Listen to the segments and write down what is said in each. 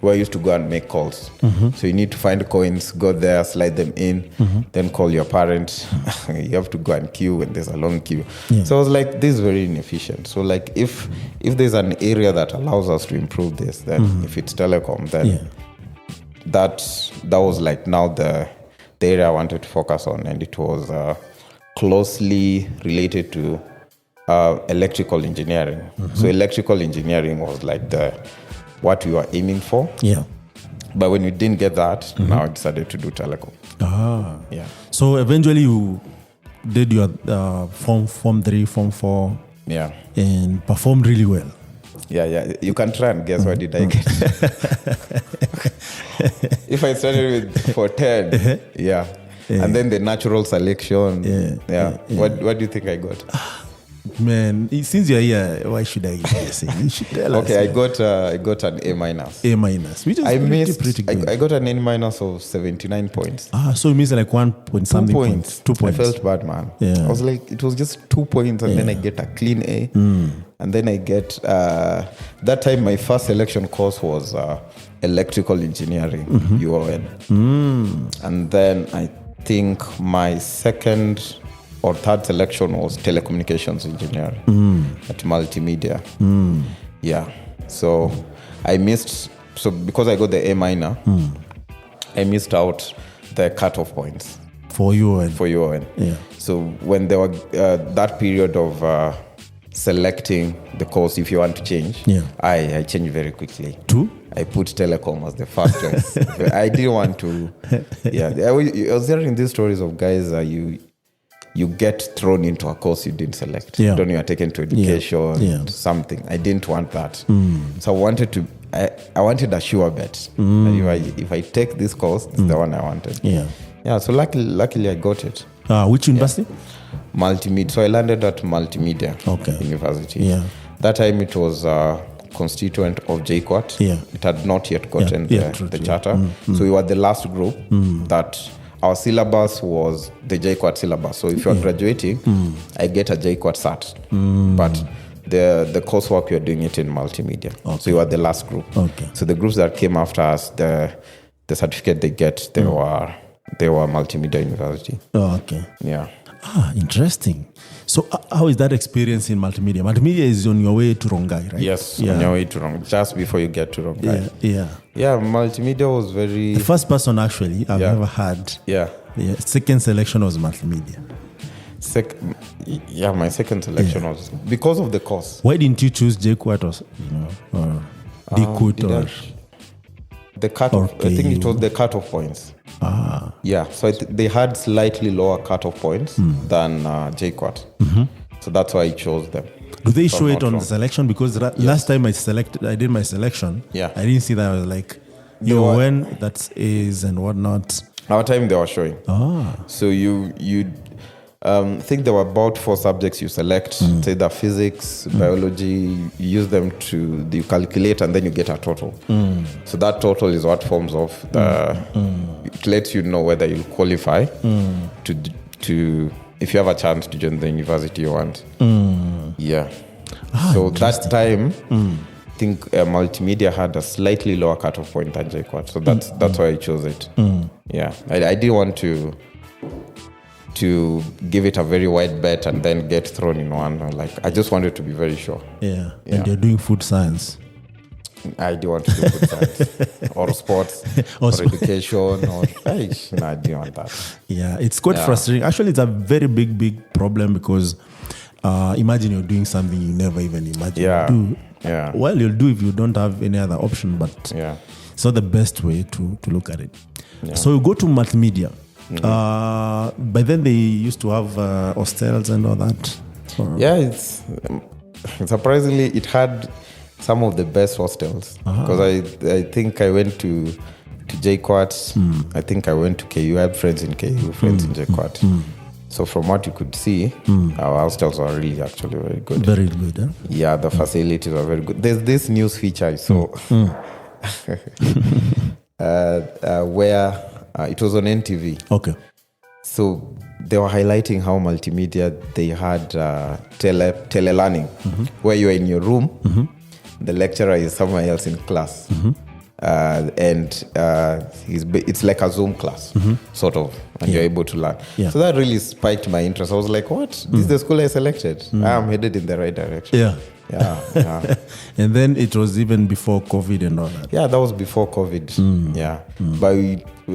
where I used to go and make calls. So you need to find coins, go there, slide them in, then call your parent. You have to go and queue when there's a long queue. Yeah. So I was like, this is very inefficient. So like if there's an area that allows us to improve this, then if it's telecom, then that was like now the area I wanted to focus on, and it was closely related to electrical engineering. So electrical engineering was like what we were aiming for. Yeah. But when we didn't get that, now I decided to do telecom. Yeah. So eventually you did your form 3, form 4. Yeah. And performed really well. Yeah. You can try and guess what did I get. If I started with for 10, yeah. And then the natural selection. Yeah. What do you think I got? Man, since you're here, why should I guess? You should tell us. Okay, I got an A minus. A minus, which is pretty good. I got an A minus of 79 points. So it means like 1 point something. 2 points. 2 points. I felt bad, man. Yeah. I was like, it was just 2 points, and then I get a clean A. And then I get, that time my first selection course was electrical engineering, UON. And then I think my second or third selection was telecommunications engineering at Multimedia. Yeah. So I missed, because I got the A minor, I missed out the cutoff points. For UON. For UON. Yeah. So when there were that period of selecting the course, if you want to change, I changed very quickly. To? I put telecom as the first choice. I didn't want to, I was hearing these stories of guys you get thrown into a course you didn't select. Yeah. Then you are taken to education, something. I didn't want that. So I wanted a sure bet. If I take this course, it's the one I wanted. Yeah. So luckily I got it. Which university? Multimedia. So I landed at Multimedia University. Yeah. That time it was constituent of JQuat. Yeah. It had not yet gotten the charter. So we were the last group that our syllabus was the JQuat syllabus. So if you are graduating, I get a JQuat cert. But the coursework, you're doing it in multimedia. So you are the last group. So the groups that came after us, the certificate they get, they were Multimedia University. Yeah. Interesting. So how is that experience in multimedia? Multimedia is on your way to Rongai, right? Yes, on your way to Rongai, just before you get to Rongai. Yeah, multimedia was very... The first person actually I've ever had. Yeah. The second selection was multimedia. My second selection was because of the course. Why didn't you choose JQuat or DQuat or... The cutoff, I think it was the cutoff points. Yeah, so they had slightly lower cutoff points than JQuat. So that's why I chose them. Do they show it on the selection? Because last time I did my selection, I didn't see that. I was like, when that is and whatnot. Our time they were showing. So you think there were about 4 subjects you select, say the physics, biology, you use them you calculate and then you get a total. So that total is what forms of it lets you know whether you'll qualify to if you have a chance to join the university you want. Yeah. So that time, I think multimedia had a slightly lower cutoff point than JQuat. So that's why I chose it. Yeah. I didn't want to give it a very wide bet and then get thrown in one. I just wanted to be very sure. Yeah. And you're doing food science. I do want to do food science or sports or education or I didn't want that. Yeah, it's quite frustrating. Actually, it's a very big problem because imagine you're doing something you never even imagined to do. Yeah. Well, you'll do if you don't have any other option, but it's not the best way to look at it. Yeah. So you go to multimedia. By then they used to have hostels and all that. Yeah, it's surprisingly it had some of the best hostels because I think I went to JQuat. I think I went to KU. I have friends in KU, friends in JQuat. So from what you could see, our hostels were really actually very good. Very good, huh? Yeah, the facilities are very good. There's this news feature I saw where it was on NTV. Okay. So they were highlighting how multimedia, they had tele-learning, where you're in your room, the lecturer is somewhere else in class. and it's like a Zoom class, sort of, and you're able to learn. Yeah. So that really spiked my interest. I was like, what? This is the school I selected. I'm headed in the right direction. Yeah. Yeah. And then it was even before COVID and all that. Yeah, that was before COVID. Yeah. But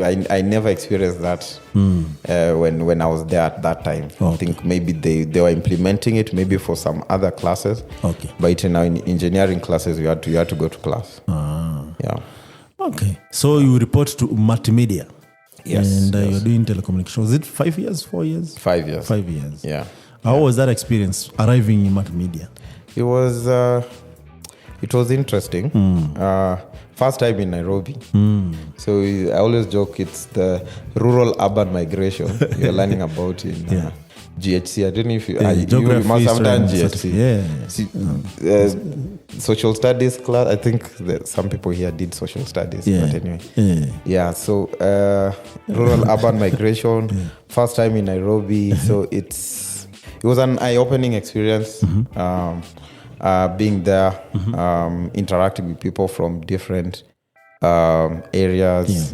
I never experienced that when I was there at that time. Okay. I think maybe they were implementing it maybe for some other classes. Okay. But now in engineering classes, you had to go to class. Yeah. Okay. So you report to Multimedia. Yes. And you're doing telecommunications. Was it 5 years, 4 years? 5 years. 5 years. Yeah. How was that experience arriving in Multimedia? It was interesting. First time in Nairobi. So I always joke it's the rural-urban migration you're learning about in GHC. I don't know if you must have done GHC. Social studies class. I think that some people here did social studies. But anyway. Yeah. So rural-urban migration. First time in Nairobi. So it was an eye-opening experience. Being there, interacting with people from different areas,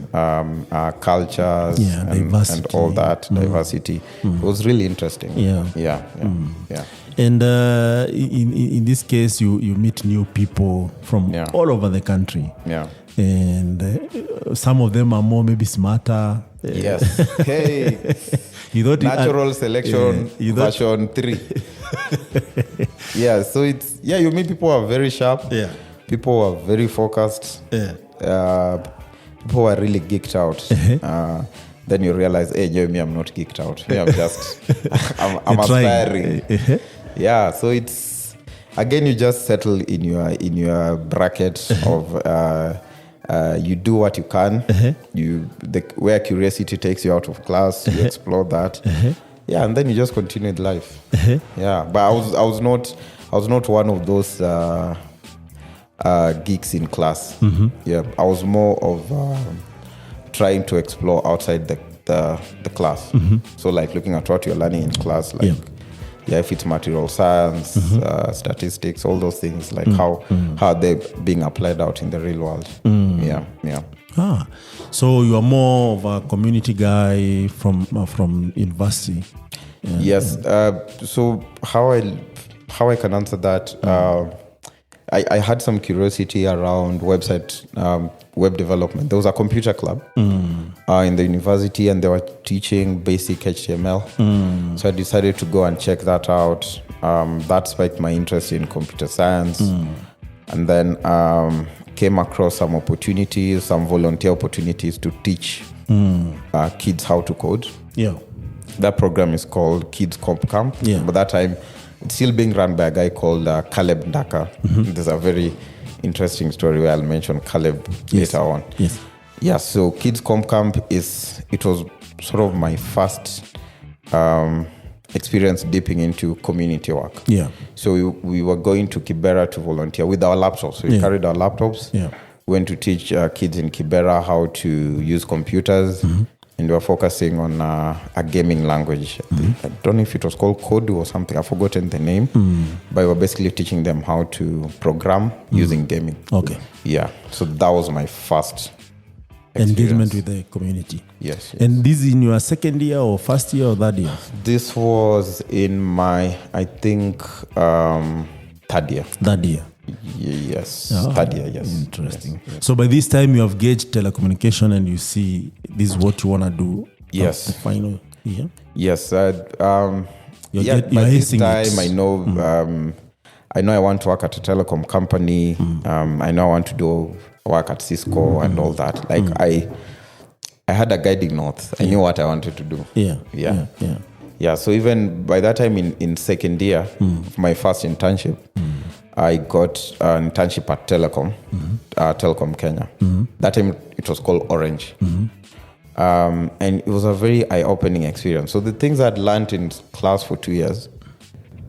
cultures, and all that diversity. It was really interesting. Yeah. And in this case, you meet new people from all over the country. Yeah. And some of them are more maybe smarter. Yes. Hey. You thought natural selection version 3. Yeah, so you meet people who are very sharp. Yeah. People who are very focused. Yeah. People who are really geeked out. Then you realize, hey, me, I'm not geeked out. Me, I'm just, I'm aspiring. Yeah, so it's, again, you just settle in your bracket of, you do what you can. Where curiosity takes you out of class, you explore that. Yeah, and then you just continue with life. Yeah, but I was not one of those geeks in class. Yeah, I was more of trying to explore outside the class. So like looking at what you're learning in class, like if it's material science, statistics, all those things, like how they're being applied out in the real world. Yeah. So you are more of a community guy from university. Yes. So how I can answer that? I had some curiosity around website web development. There was a computer club in the university, and they were teaching basic HTML. So I decided to go and check that out. That spiked my interest in computer science, and then came across some opportunities, some volunteer opportunities to teach kids how to code. Yeah, that program is called Kids Comp Camp. Yeah, but that time it's still being run by a guy called Caleb Ndaka. There's a very interesting story where I'll mention Caleb later on. Yes. Yeah, so Kids Comp Camp it was sort of my first experience dipping into community work. Yeah. So we were going to Kibera to volunteer with our laptops. So we carried our laptops. Yeah. Went to teach kids in Kibera how to use computers. And we were focusing on a gaming language. I don't know if it was called Kodu or something. I've forgotten the name. But we were basically teaching them how to program using gaming. Okay. Yeah. So that was my first engagement with the community. Yes. And this is in your second year or first year or third year? This was in my, I think, third year. Third year. Yes. Third year, yes. Interesting. Yes. So by this time you have gauged telecommunication and you see this is what you want to do. Yes. The final year. Yes. By this time I know I want to work at a telecom company. I know I want to do work at Cisco and all that. Like I had a guiding north. I knew what I wanted to do. Yeah. So even by that time in second year, my first internship, I got an internship at Telecom, Telecom Kenya. That time it was called Orange. And it was a very eye-opening experience. So the things I'd learned in class for 2 years,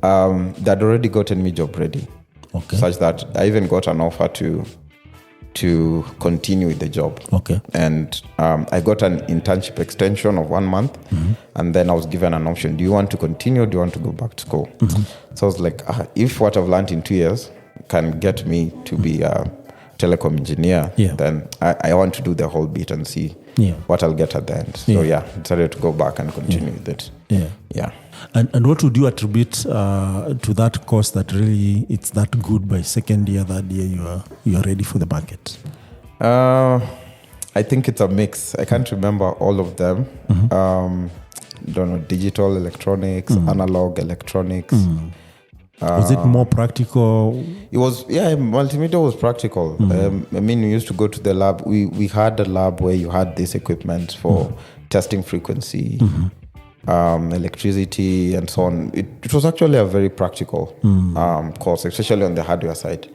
they'd already gotten me job ready. Okay. Such that I even got an offer to continue with the job. Okay. And I got an internship extension of 1 month. And then I was given an option. Do you want to continue or do you want to go back to school? So I was like, if what I've learned in 2 years can get me to be a telecom engineer, then I want to do the whole bit and see what I'll get at the end. So I decided to go back and continue with it. Yeah. And what would you attribute to that course that really it's that good by second year, third year you are ready for the market? I think it's a mix. I can't remember all of them. Don't know, digital electronics, analog electronics. Was it more practical? It was, multimedia was practical. I mean, we used to go to the lab. We had a lab where you had this equipment for testing frequency, electricity, and so on. It was actually a very practical course, especially on the hardware side.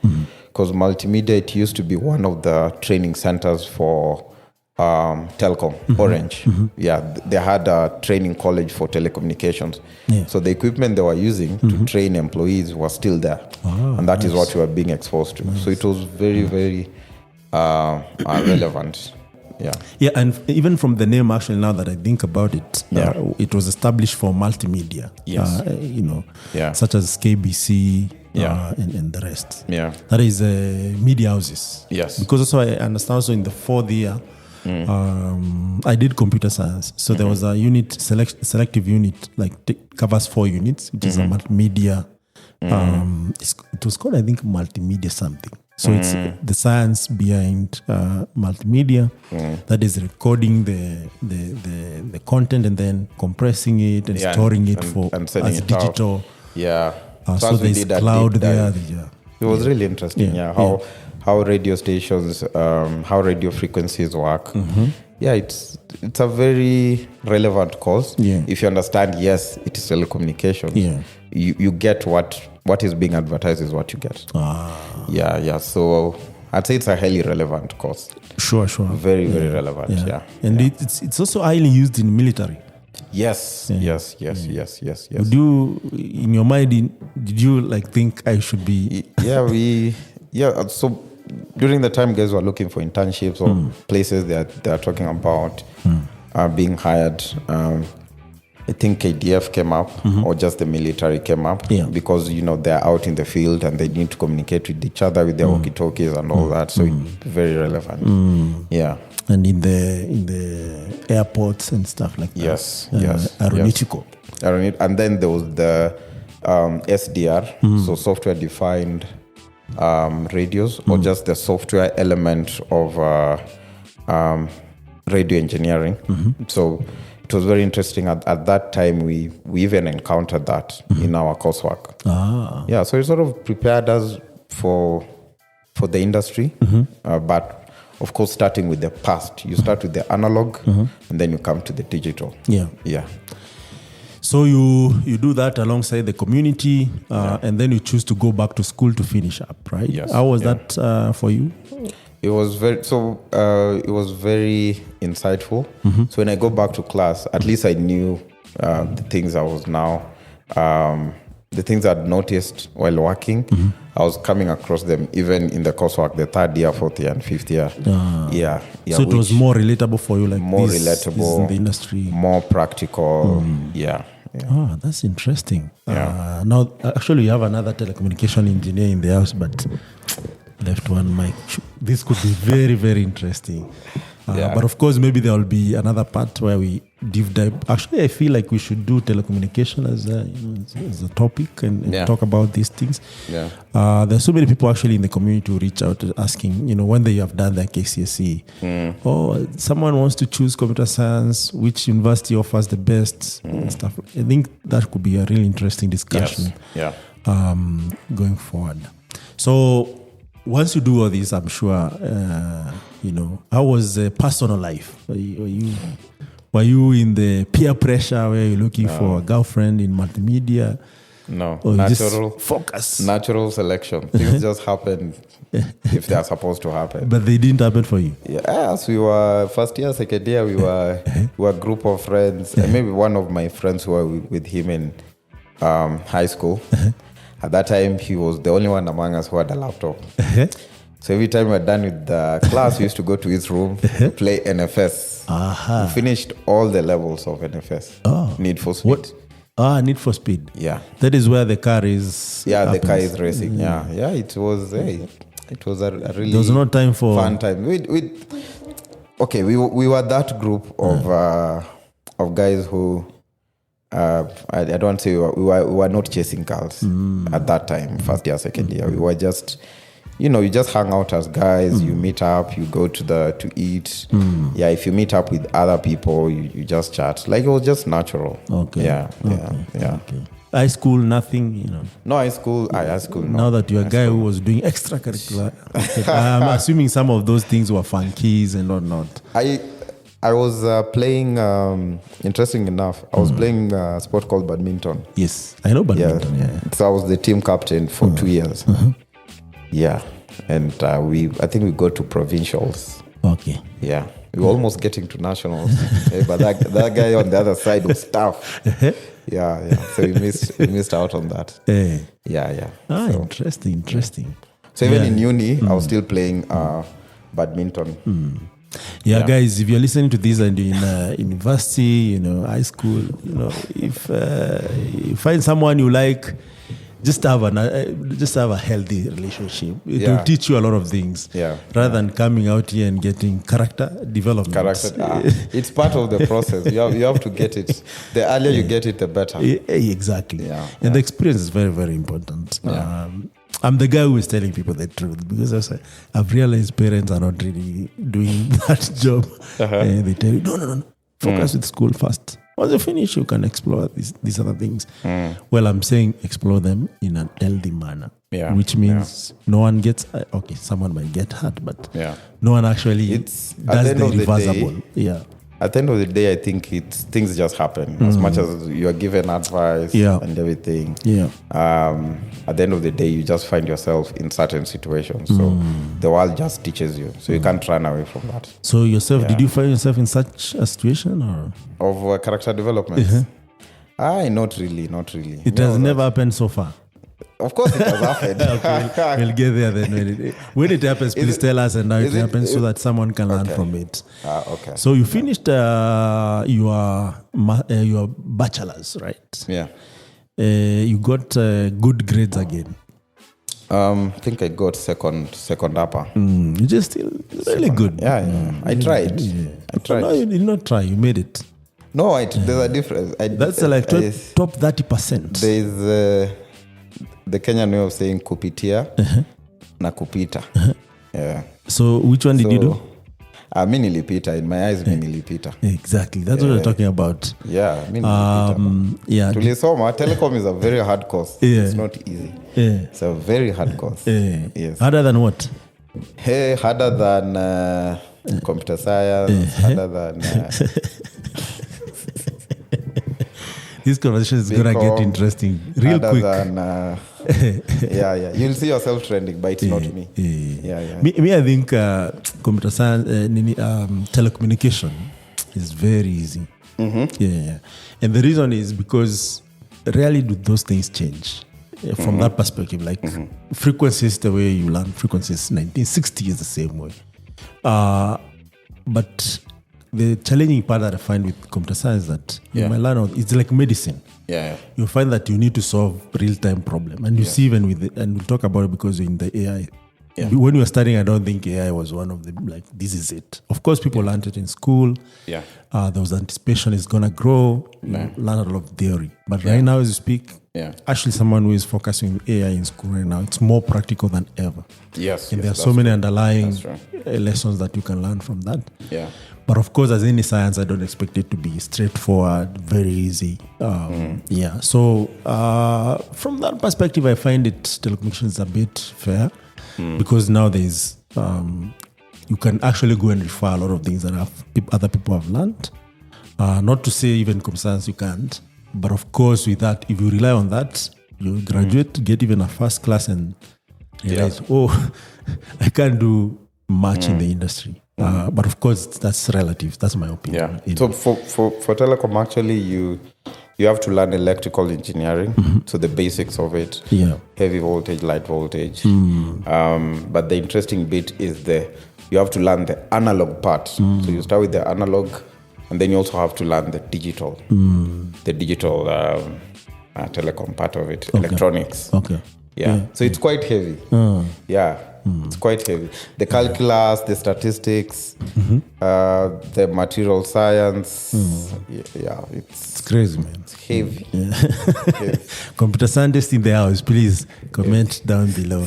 Because multimedia, it used to be one of the training centers for Telecom, Orange. They had a training college for telecommunications. So the equipment they were using to train employees was still there. And that is what we were being exposed to. So it was very, very relevant. And even from the name, actually, now that I think about it, it was established for multimedia. Such as KBC and the rest. That is media houses. Because also I understand also in the fourth year, I did computer science, so there was a unit, selective unit, like covers 4 units, which is a multimedia. It was called, I think, multimedia something. So it's the science behind multimedia, that is recording the content and then compressing it and storing it and as it digital. So there's cloud there. It was really interesting. How radio stations, how radio frequencies work. It's a very relevant course. If you understand, yes, it is telecommunications. You get what is being advertised is what you get. So I'd say it's a highly relevant course. Sure. Very, very relevant. And it's also highly used in military. Yes. Would you, in your mind, did you think I should be? So during the time, guys were looking for internships or places that they are talking about being hired. I think KDF came up, or just the military came up, because they're out in the field and they need to communicate with each other with their walkie-talkies and all that. So it's very relevant. And in the airports and stuff like that. Yes. Aeronautical. And then there was the SDR, so software-defined radios, or just the software element of radio engineering. So it was very interesting. At that time, we even encountered that in our coursework. So it sort of prepared us for the industry, but of course, starting with the past. You start with the analog, and then you come to the digital. So you do that alongside the community, and then you choose to go back to school to finish up, right? How was that for you? It was very insightful. So when I go back to class, at least I knew the things I was now, the things I'd noticed while working. I was coming across them even in the coursework, the 3rd year, 4th year, and 5th year. So it was more relatable for you, more this relatable, is in the industry, more practical. That's interesting. Now, actually, you have another telecommunication engineer in the house, but left one mic. This could be very, very interesting. But of course, maybe there will be another part where we deep dive. Actually, I feel like we should do telecommunication as a topic and talk about these things. There's so many people actually in the community who reach out asking, when they have done their KCSE, or someone wants to choose computer science, which university offers the best and stuff. I think that could be a really interesting discussion going forward. So once you do all this, I'm sure, how was personal life? Were you in the peer pressure where you're looking for a girlfriend in multimedia? No, or natural focus. Natural selection. Things just happened if they are supposed to happen. But they didn't happen for you? Yes, we were first year, second year, we were a group of friends. And maybe one of my friends who were with him in high school. At that time, he was the only one among us who had a laptop. So every time we were done with the class, we used to go to his room, play NFS. We finished all the levels of NFS. Need for Speed. What? Need for Speed. Yeah. That is where the car is. Yeah, happens. The car is racing. Yeah. It was. It was a really there was no time for fun time. We were that group of guys who I don't want to say we were not chasing girls at that time, first year, second year. We were just, you just hang out as guys. You meet up, you go to eat. Yeah, if you meet up with other people, you just chat. Like, it was just natural. Okay. Yeah. Okay. High school, nothing, No, high school. No. Now that you're a guy who was doing extracurricular, I'm assuming some of those things were funkies and whatnot. I was playing, interesting enough, I was playing a sport called badminton. Yes, I know badminton, yeah. So I was the team captain for 2 years. Yeah, and I think we go to provincials. Okay. Yeah, we were almost getting to nationals. But that guy on the other side was tough. Yeah. So we missed out on that. Yeah. So, interesting. So even in uni, I was still playing badminton. Yeah, guys, if you're listening to this and you're in university, high school, if you find someone you like, just have a healthy relationship. It will teach you a lot of things. Rather than coming out here and getting character development. It's part of the process. You have to get it. The earlier you get it, the better. Exactly. And the experience is very, very important. I'm the guy who is telling people the truth, because I've realized parents are not really doing that job. They tell you, no, focus with school first. Once you finish, you can explore these other things. Well, I'm saying explore them in a healthy manner, which means no one gets, someone might get hurt, but no one actually does the reversible. At the end of the day, I think things just happen. As much as you are given advice and everything, at the end of the day, you just find yourself in certain situations. So the world just teaches you. So you can't run away from that. So yourself, did you find yourself in such a situation? Of character development? Not really. It has never happened so far. Of course it has happened. Okay, we'll get there then. When it happens, please tell us and how it happens so that someone can learn from it. Okay. So you finished your bachelor's, right? Yeah. You got good grades again. I think I got second upper. You just still really good. Yeah. I tried. No, you did not try. You made it. No, there's a difference. That's top 30%. There is the Kenyan way of saying kupitia na kupita. Yeah. So which one did you do? Mi nilipita. In my eyes, mi nilipita. Exactly. That's what we're talking about. Yeah, mi nilipita. Tulisoma, telecom is a very hard course. It's not easy. It's a very hard course. Yes. Harder than what? Harder than computer science, harder than... This conversation is going to get interesting real quick. You'll see yourself trending, but it's not me. Me, I think computer science, telecommunication is very easy. And the reason is because rarely do those things change. From that perspective, like frequencies, the way you learn frequencies, 1960 is the same way. But the challenging part that I find with computer science is that you might learn, it's like medicine. You find that you need to solve real-time problem. And you see even with it, and we'll talk about it because in the AI, when we were studying, I don't think AI was one of them, like, this is it. Of course, people learned it in school. There was anticipation it's going to grow. Learn a lot of theory. But right now, as you speak, actually someone who is focusing on AI in school right now, it's more practical than ever. And there are so many underlying lessons that you can learn from that. But of course, as any science, I don't expect it to be straightforward, very easy. So from that perspective, I find telecommunications a bit fair because now there's you can actually go and refer a lot of things that other people have learned. Not to say even computer science you can't, but of course with that, if you rely on that, you graduate, get even a first class and realize, I can't do much in the industry. But of course, that's relative. That's my opinion. So for telecom, actually, you have to learn electrical engineering, so the basics of it, heavy voltage, light voltage. But the interesting bit is you have to learn the analog part. So you start with the analog, and then you also have to learn the digital, telecom part of it, electronics. So it's quite heavy. It's quite heavy. The calculus, the statistics, the material science. Yeah, it's crazy, man. It's heavy. Yeah. Heavy. Computer scientists in the house, please comment down below.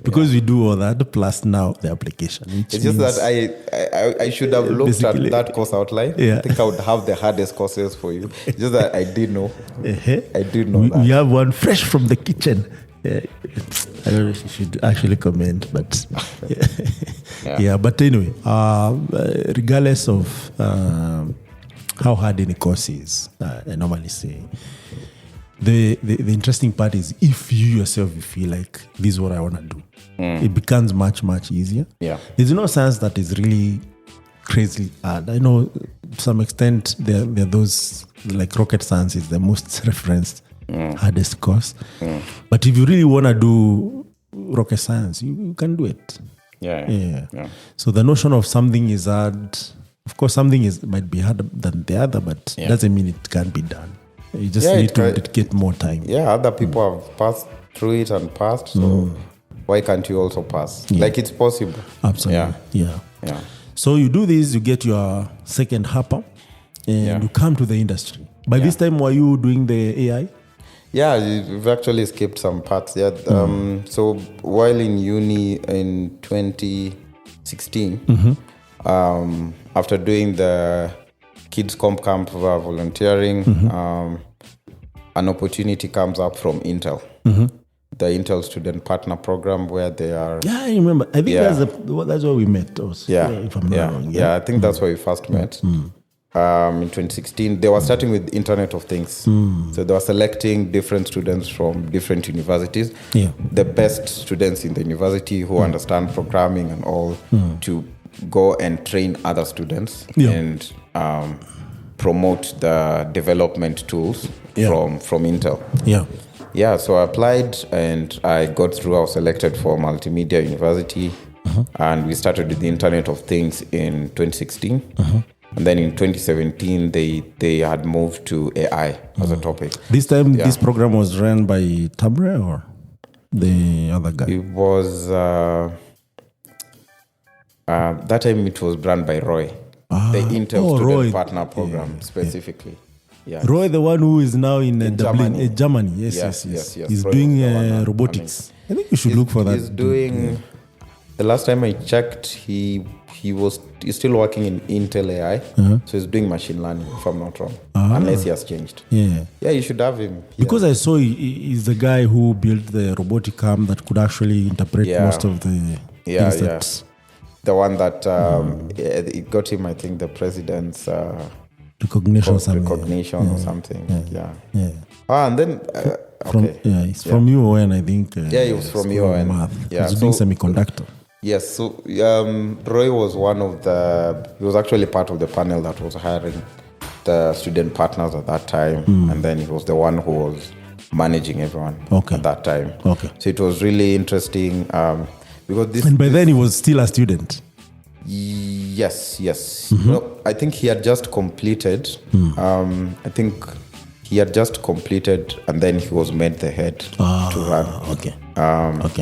Because we do all that, plus now the application. It's just that I should have looked at that course outline. I think I would have the hardest courses for you. It's just that I did know. I did know that. We have one fresh from the kitchen. I don't know if you should actually comment, but but anyway, regardless of how hard any course is, I normally say the interesting part is if you yourself feel like this is what I want to do, it becomes much easier. There's no science that is really crazy hard. I know to some extent there are those, like rocket science is the most referenced hardest course. But if you really want to do rocket science, you can do it. Yeah. So the notion of something is hard, of course something might be harder than the other, but doesn't mean it can't be done. You just need to dedicate more time. Other people have passed through it and passed, so why can't you also pass? Like, it's possible. Absolutely. Yeah. So you do this, you get your second hopper, and you come to the industry. By this time, were you doing the AI? Yeah, we've actually skipped some parts. So while in uni in 2016, after doing the Kids Comp Camp volunteering, an opportunity comes up from Intel. The Intel Student Partner Program, where they are... Yeah, I remember. I think that's where we met also. If I'm not wrong. I think that's where we first met. In 2016, they were starting with Internet of Things. So they were selecting different students from different universities. The best students in the university who understand programming and all, to go and train other students and promote the development tools from Intel. So I applied and I got through. I was selected for Multimedia University, and we started with the Internet of Things in 2016. And then in 2017, they had moved to AI as a topic. This time, this program was run by Tamre or the other guy? It was, that time it was run by Roy. The Intel Student Partner Program specifically. Roy, the one who is now in Dublin, Germany. Yes. He's Roy doing robotics. I think you should look for that. He's doing... The last time I checked, he's still working in Intel AI. So he's doing machine learning, if I'm not wrong. Unless he has changed. Yeah, you should have him. Because I saw he's the guy who built the robotic arm that could actually interpret most of the things that... The one that it got him, I think, the president's recognition or something. And then he's from UON, I think. He was from UON. He's doing semiconductor. Yes, so Roy was he was actually part of the panel that was hiring the student partners at that time, and then he was the one who was managing everyone at that time. So it was really interesting. And by then he was still a student. Yes. No, I think he had just completed. And then he was made the head to run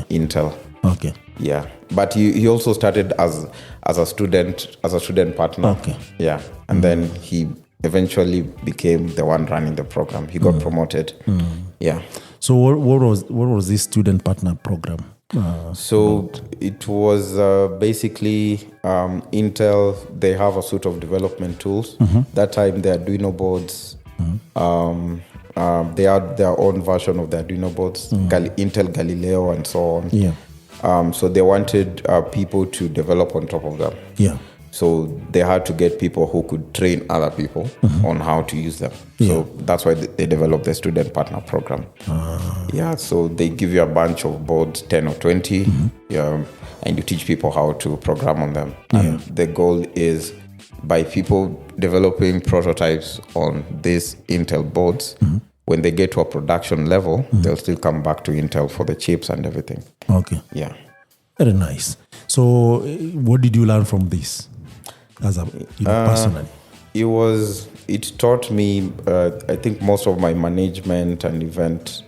Intel. Yeah, but he also started as a student partner. And then he eventually became the one running the program. He got promoted. So what was this student partner program? It was basically Intel. They have a suite of development tools. That time, the Arduino boards. They had their own version of the Arduino boards, Intel Galileo and so on. So they wanted people to develop on top of them. So they had to get people who could train other people on how to use them. So that's why they developed the student partner program. So they give you a bunch of boards, 10 or 20, and you teach people how to program on them. And the goal is, by people developing prototypes on these Intel boards, when they get to a production level, they'll still come back to Intel for the chips and everything. Very nice. So what did you learn from this? Personally, it taught me, I think, most of my management and event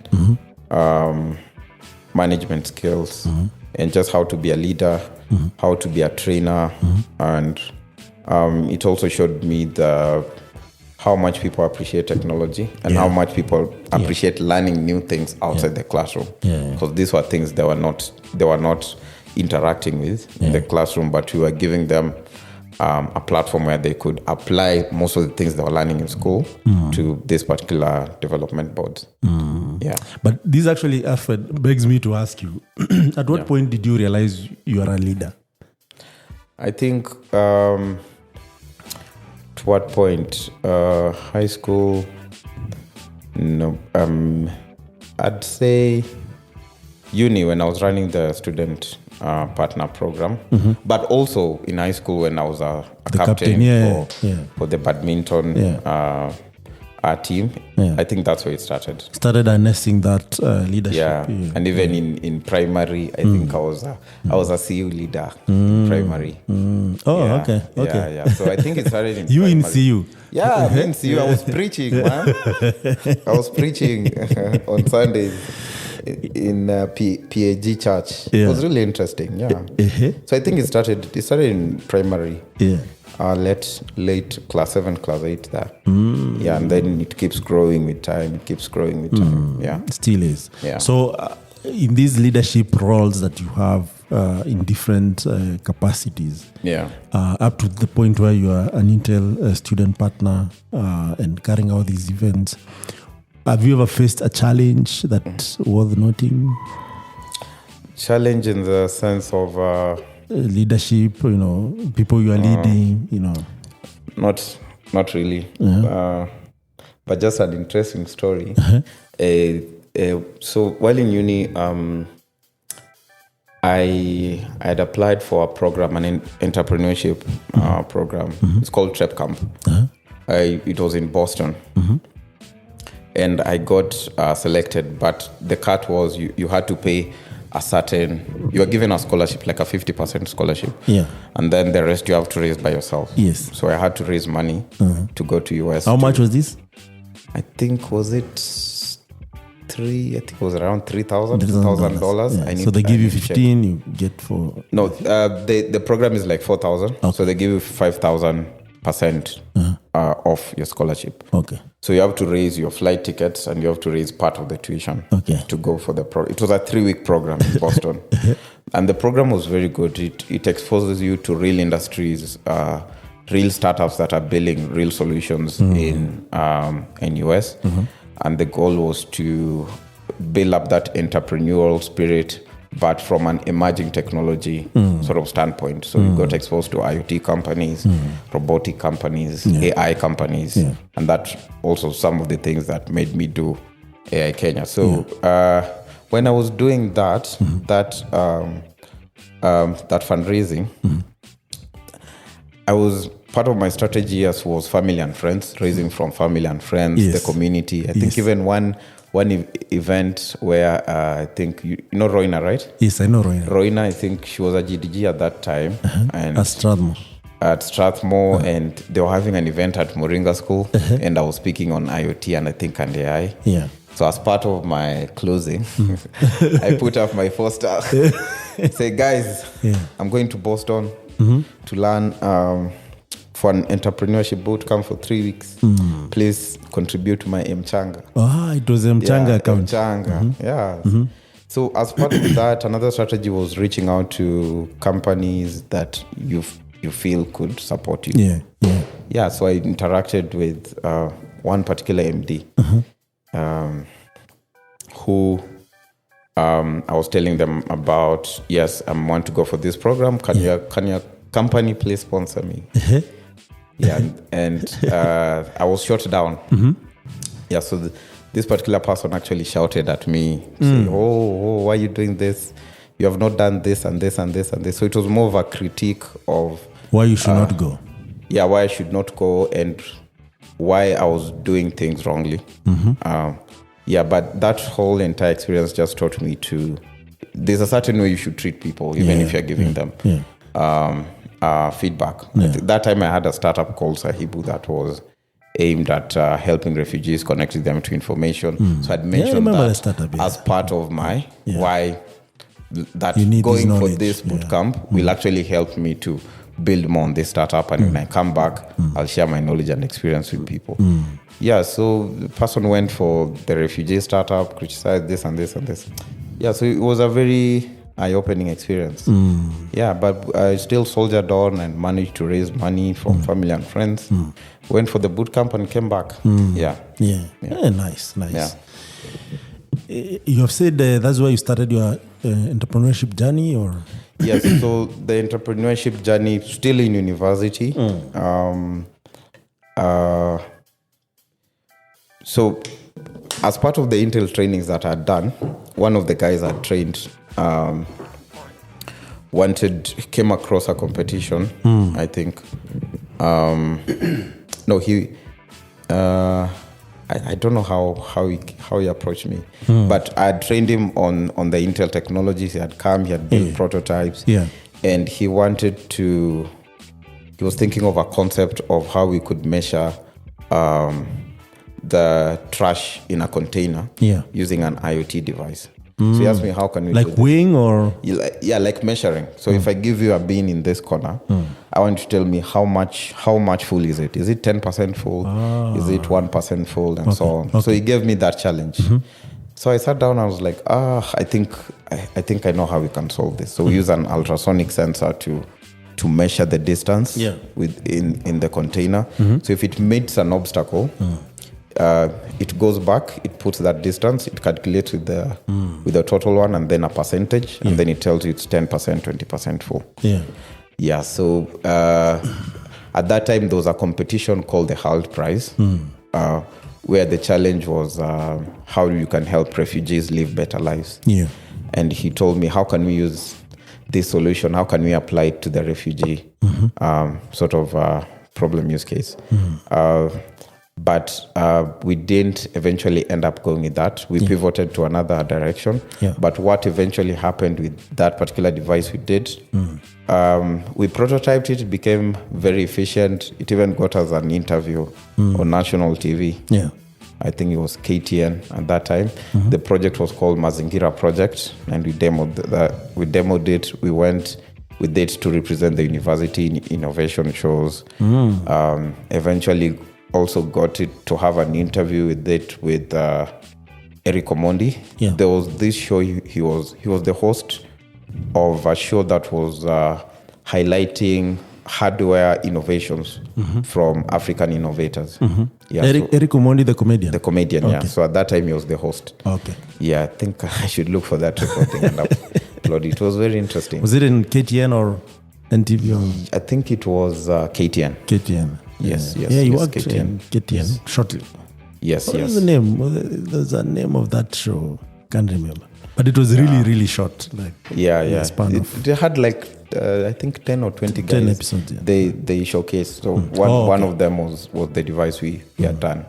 management skills, and just how to be a leader, how to be a trainer, and it also showed me how much people appreciate technology and how much people appreciate learning new things outside the classroom. Because these were things they were not interacting with in the classroom, but we were giving them a platform where they could apply most of the things they were learning in school to this particular development boards. But this actually, Alfred, begs me to ask you, at what point did you realize you are a leader? I think, to what point? High school? No. I'd say uni, when I was running the student partner program, but also in high school when I was a captain for the badminton team. I think that's where it started. Started harnessing that leadership. And even in primary, I think I was a CU leader in primary. Okay. So I think it started in you primary. in CU. Yeah, in CU. I was preaching, man. I was preaching on Sundays in PAG church. It was really interesting. So I think it started in primary. Late class 7, class 8 there. And then it keeps growing with time. Still is. So in these leadership roles that you have in different capacities, up to the point where you are an Intel student partner and carrying out these events, have you ever faced a challenge that worth noting? Challenge in the sense of leadership, people you are leading, Not really. But just an interesting story. So while in uni, I had applied for a program, an entrepreneurship program. It's called Telecom. It was in Boston. And I got selected, but the cut was you had to pay you are given a scholarship, like a 50% scholarship. And then the rest you have to raise by yourself. So I had to raise money to go to US. How much was this? I think, was it it was around $3,000. So they give you 15, you get for... No, the program is like 4,000. So they give you 5,000% off your scholarship. So you have to raise your flight tickets and you have to raise part of the tuition to go for the program. It was a 3-week program in Boston. And the program was very good. It exposes you to real industries, real startups that are building real solutions in US. And the goal was to build up that entrepreneurial spirit, but from an emerging technology sort of standpoint. So we got exposed to IoT companies, robotic companies, AI companies, and that's also some of the things that made me do AI Kenya. So when I was doing that fundraising, I was part of my strategy was family and friends, raising from family and friends, the community. I think even one event where I think you know Roina, right? Yes, I know Roina. Roina, I think she was a GDG at that time, and at Strathmore. And they were having an event at Moringa School, and I was speaking on IoT and I think and AI. So as part of my closing, I put up my poster. Say, guys, I'm going to Boston to learn for an entrepreneurship bootcamp for 3 weeks. Please contribute to my Mchanga. It was Mchanga account. Mchanga, So as part of that, another strategy was reaching out to companies that you feel could support you. So I interacted with one particular MD who I was telling them about, yes, I want to go for this program. Can your company please sponsor me? And I was shut down. So this particular person actually shouted at me, saying, oh, why are you doing this? You have not done this and this and this and this. So it was more of a critique of why you should not go. Why I should not go and why I was doing things wrongly. But that whole entire experience just taught me there's a certain way you should treat people, even if you're giving them feedback. That time I had a startup called Sahibu that was aimed at helping refugees, connecting them to information. So I'd mentioned that as part of my why that going for this bootcamp will actually help me to build more on this startup. And when I come back, I'll share my knowledge and experience with people. Yeah, so the person went for the refugee startup, criticized this and this and this. Yeah, so it was a very eye-opening experience. Yeah, but I still soldiered on and managed to raise money from family and friends. Went for the bootcamp and came back. Yeah, nice. Yeah. You have said that's where you started your entrepreneurship journey, or? Yes, so the entrepreneurship journey still in university. So as part of the Intel trainings that I had done, one of the guys I trained came across a competition, I think. I don't know how he approached me, but I had trained him on the Intel technologies. He had come, he had built prototypes, and he was thinking of a concept of how we could measure the trash in a container using an IoT device. So he asked me, how can we like weighing or? Yeah, like measuring. So if I give you a bin in this corner, I want you to tell me how much full is it? Is it 10% full? Is it 1% full? And so on. So he gave me that challenge. So I sat down, I was like, I think I know how we can solve this. So we use an ultrasonic sensor to measure the distance in the container. So if it meets an obstacle, it goes back, it puts that distance, it calculates with the total one, and then a percentage, and then it tells you it's 10%, 20% full. Yeah, so at that time there was a competition called the HALT Prize, where the challenge was how you can help refugees live better lives. And he told me, how can we use this solution, how can we apply it to the refugee sort of problem use case. But we didn't eventually end up going with that. We pivoted to another direction. But what eventually happened with that particular device we did, we prototyped it, became very efficient. It even got us an interview on national TV. I think it was KTN at that time. The project was called Mazingira Project, and we demoed it. We went with it to represent the university in innovation shows. Eventually also got it to have an interview with Eric Omondi. There was this show, he was the host of a show that was highlighting hardware innovations from African innovators. Eric Omondi, the comedian? The comedian, yeah. So at that time he was the host. Yeah, I think I should look for that recording and upload it. It was very interesting. Was it in KTN or NTV? I think it was KTN. KTN. Yes. Yeah, you worked in KTN shortly. Yes. What was the name? There's a name of that show. Can't remember. But it was really short. They had like I think 10 or 20 guys. 10 episodes. They showcased. So one of them was the device we had done.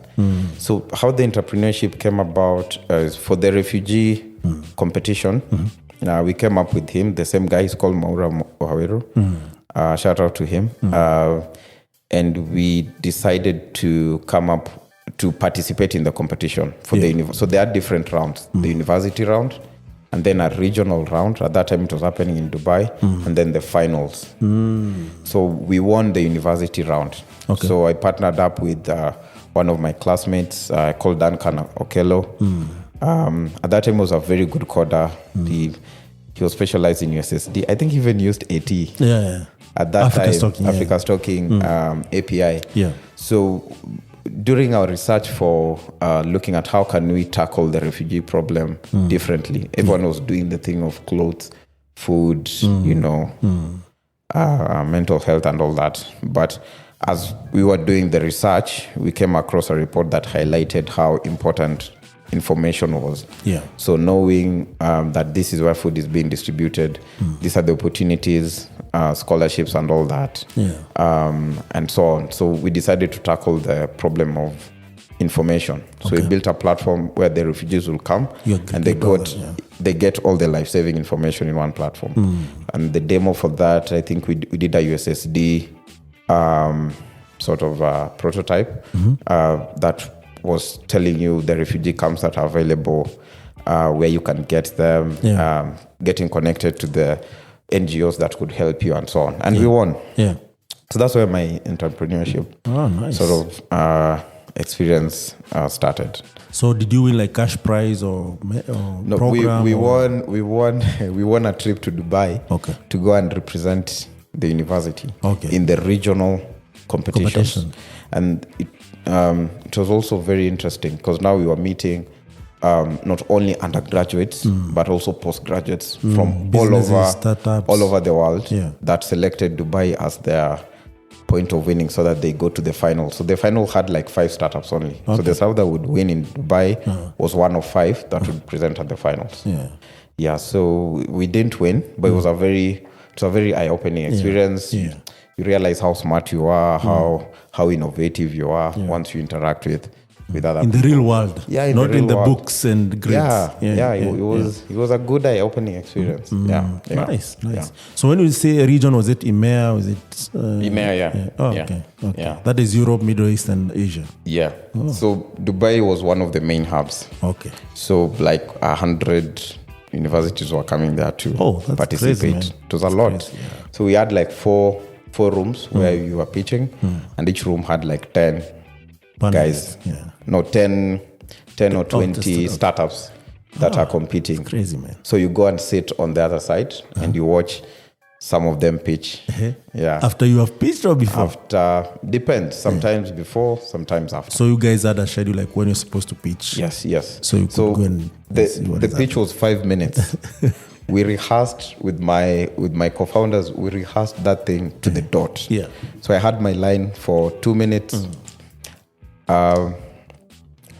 So how the entrepreneurship came about is for the refugee competition. We came up with him. The same guy is called Maura Ohawero. Shout out to him. And we decided to come up to participate in the competition for the university. So there are different rounds. The university round, and then a regional round. At that time it was happening in Dubai, and then the finals. So we won the university round. So I partnered up with one of my classmates called Duncan Okello. At that time he was a very good coder. He was specialized in USSD. I think he even used AT. At that Africa Stocking API. So during our research for looking at how can we tackle the refugee problem differently, everyone was doing the thing of clothes, food, mental health and all that. But as we were doing the research, we came across a report that highlighted how important information was. So knowing that this is where food is being distributed, these are the opportunities, scholarships and all that, and so on. So we decided to tackle the problem of information. So we built a platform where the refugees will come and they get all the life-saving information in one platform. And the demo for that, I think we did a USSD sort of prototype that was telling you the refugee camps that are available, where you can get them, getting connected to the NGOs that could help you and so on. And we won. Yeah. So that's where my entrepreneurship sort of experience started. So did you win like cash prize or no, program? We won a trip to Dubai to go and represent the university in the regional competition. And it was also very interesting because now we were meeting not only undergraduates but also postgraduates from all over the world that selected Dubai as their point of winning so that they go to the final. So the final had like 5 startups only. So the startup that would win in Dubai was one of 5 that would present at the finals. Yeah. So we didn't win, but it was a very eye-opening experience. You realize how smart you are, how innovative you are once you interact with other people. The real world. Yeah, not in the world. Books and grades. It was a good eye-opening experience. Nice. So when you say a region, was it EMEA? Was it EMEA? Okay. That is Europe, Middle East, and Asia. Yeah. So Dubai was one of the main hubs. Okay. So like 100 universities were coming there to participate. Crazy, it was a lot. Crazy, So we had like four rooms where you were pitching, and each room had like 10 guys. No, 10 or 20 startups that are competing. That's crazy, man. So you go and sit on the other side and you watch some of them pitch. After you have pitched or before? After, depends. Sometimes before, sometimes after. So you guys had a schedule like when you're supposed to pitch? Yes. So you could go and the pitch was 5 minutes. We rehearsed with my co-founders. We rehearsed that thing to the dot. Yeah. So I had my line for 2 minutes.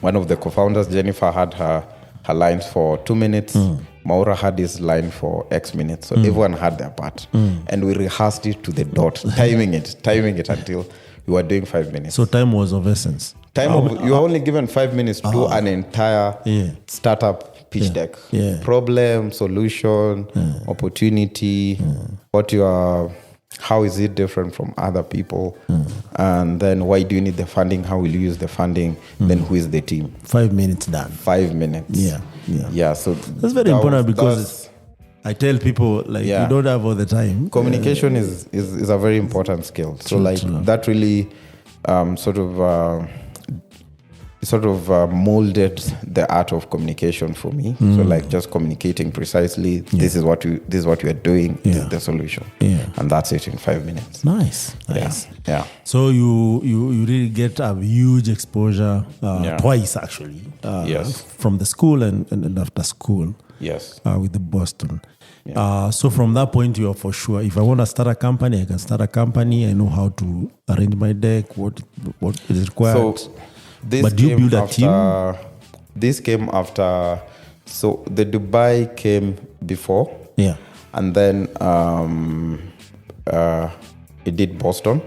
One of the co-founders, Jennifer, had her lines for 2 minutes. Maura had his line for X minutes. So everyone had their part. And we rehearsed it to the dot, timing it until we were doing 5 minutes. So time was of essence. You are only given 5 minutes to do an entire startup pitch deck. Problem, solution, opportunity, how is it different from other people? And then why do you need the funding? How will you use the funding? Then who is the team? 5 minutes done. 5 minutes. Yeah. So that's very important because I tell people like you don't have all the time. Communication is a very important skill. So that really sort of molded the art of communication for me. So like just communicating precisely. This is what we are doing. This is the solution. And that's it in 5 minutes. Nice. Yeah. So you really get a huge exposure twice actually. Yes. From the school and after school. Yes. With the Boston. So from that point, you are for sure. If I want to start a company, I can start a company. I know how to arrange my deck. What is required. So, but do you build a team? This came after. So the Dubai came before. Yeah. And then it did Boston.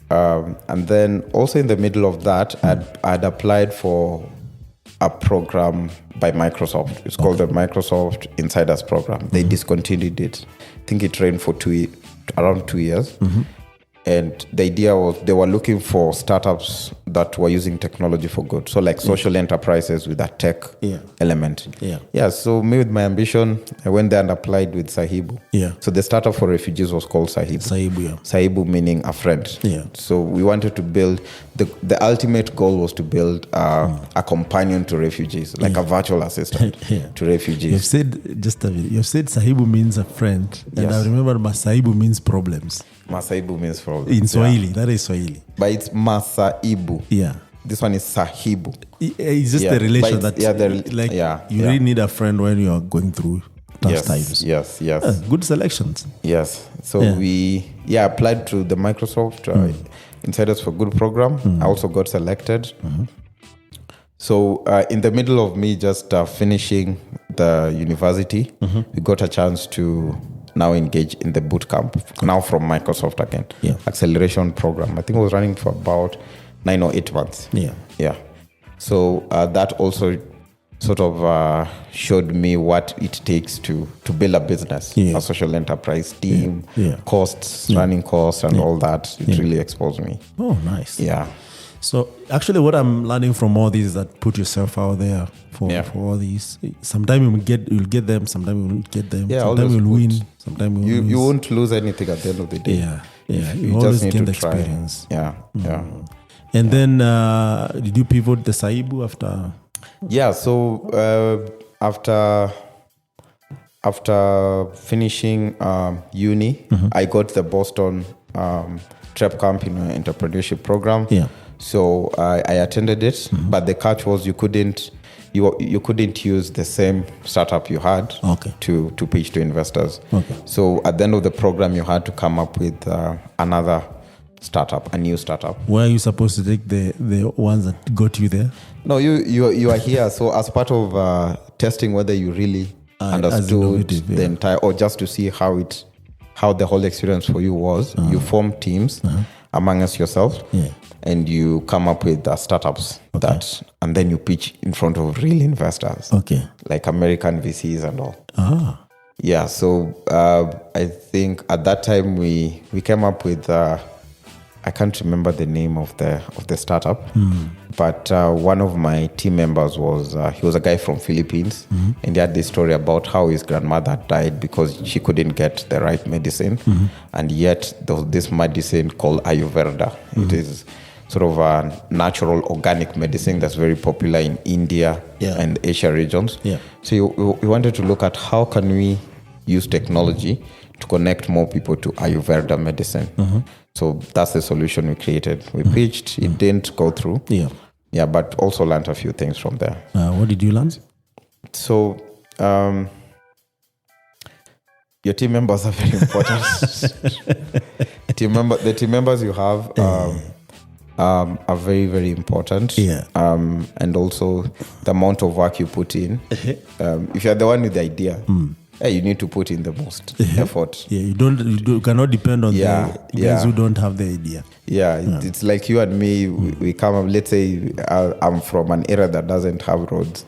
And then also in the middle of that, I'd applied for a program by Microsoft. It's called the Microsoft Insiders Program. They discontinued it. I think it ran for around 2 years. And the idea was they were looking for startups that were using technology for good. So like social enterprises with a tech element. So me with my ambition, I went there and applied with Sahibu. So the startup for refugees was called Sahibu. Sahibu meaning a friend. So we wanted to build, the ultimate goal was to build a companion to refugees, like a virtual assistant to refugees. You've said Sahibu means a friend. And I remember Masaibu means problems. Masaibu means problems. In Swahili, that is Swahili. But it's Masaibu. This one is Sahibu. It's just the relation you really need a friend when you are going through tough times. Yes. Good selections. Yes. So we applied to the Microsoft Insiders for Good program. I also got selected. So in the middle of me just finishing the university, we got a chance to now engage in the boot camp, now from Microsoft again. Acceleration program. I think it was running for about 9 or 8 months. So that also sort of showed me what it takes to build a business, a social enterprise team, costs, running costs and all that. It really exposed me. Oh, nice. So actually what I'm learning from all these is that put yourself out there for all these. Sometimes you'll get them, sometimes you won't get them. Sometimes you'll win, sometimes you'll lose. You won't lose anything at the end of the day. Yeah. You always just need gain to the try. experience. Yeah. And then did you pivot the Saibu after? Yeah, so after finishing uni, I got the Boston Telecom entrepreneurship program. Yeah. So I attended it, but the catch was you couldn't use the same startup you had to pitch to investors. Okay. So at the end of the program, you had to come up with another startup, a new startup. Were you supposed to take the ones that got you there? No, you are here. So as part of testing whether you really understood the entire, or just to see how the whole experience for you was, you form teams among us yourself, and you come up with startups and then you pitch in front of real investors, like American VCs and all. Yeah, so I think at that time we came up with I can't remember the name of the startup, but one of my team members he was a guy from Philippines, and he had this story about how his grandmother died because she couldn't get the right medicine, and yet there was this medicine called Ayurveda. It is sort of a natural organic medicine that's very popular in India and Asia regions. So we wanted to look at how can we use technology to connect more people to Ayurveda medicine. So that's the solution we created. We pitched, it didn't go through. Yeah, but also learned a few things from there. What did you learn? So your team members are very important. The team members you have are very, very important. And also the amount of work you put in. If you're the one with the idea, you need to put in the most effort. You cannot depend on the guys who don't have the idea. It's like you and me. We come up. Let's say I'm from an area that doesn't have roads,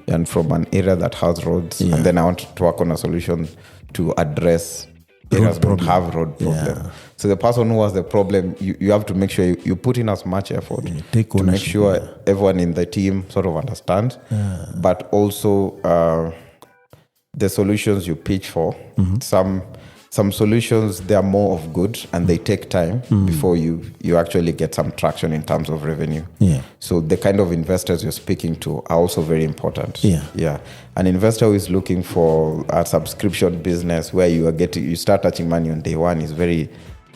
and from an area that has roads, and then I want to work on a solution to address areas that don't have road problem. So the person who has the problem, you have to make sure you put in as much effort to make sure everyone in the team sort of understands, but also the solutions you pitch for. Some solutions, they are more of good and they take time before you actually get some traction in terms of revenue. So the kind of investors you're speaking to are also very important. An investor who is looking for a subscription business where you start touching money on day one is very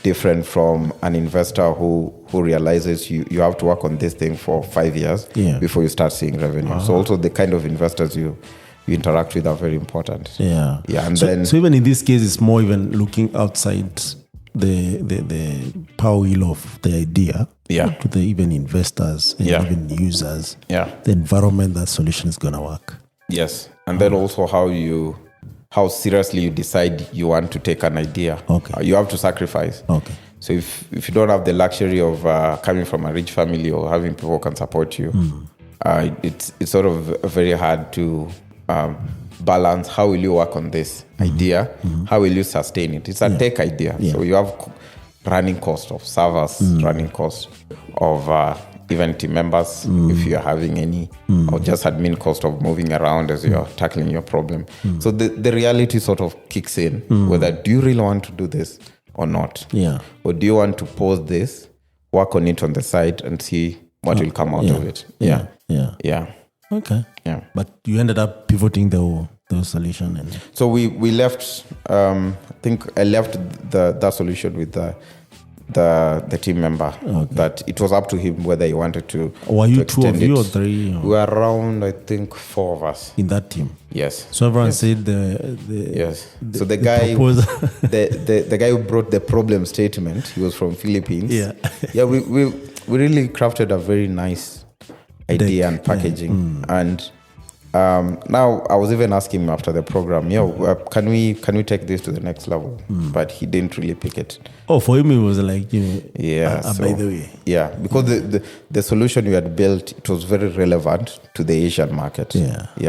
different from an investor who realizes you have to work on this thing for 5 years before you start seeing revenue. So also the kind of investors you interact with are very important. And so even in this case, it's more even looking outside the power wheel of the idea to the even investors and even users. The environment that solution is gonna work. Yes, and then also how seriously you decide you want to take an idea. You have to sacrifice. So if you don't have the luxury of coming from a rich family or having people who can support you, it's sort of very hard to balance. How will you work on this idea? How will you sustain it? It's a tech idea. So you have running cost of servers, running cost of even team members, if you're having any, or just admin cost of moving around as you're tackling your problem. So the reality sort of kicks in, whether do you really want to do this or not? Or do you want to pause this, work on it on the side and see what will come out of it? Okay. But you ended up pivoting the solution. So we left, I think I left that solution with the team member, that it was up to him whether he wanted to. Were you two of you or three? We were around, I think, 4 of us. In that team? Yes. So everyone said so the guy, the guy who brought the problem statement, he was from Philippines. We really crafted a very nice idea and packaging. And now I was even asking him after the program, can we take this to the next level? But he didn't really pick it. For him it was like, by the way. Because the solution we had built, it was very relevant to the Asian market.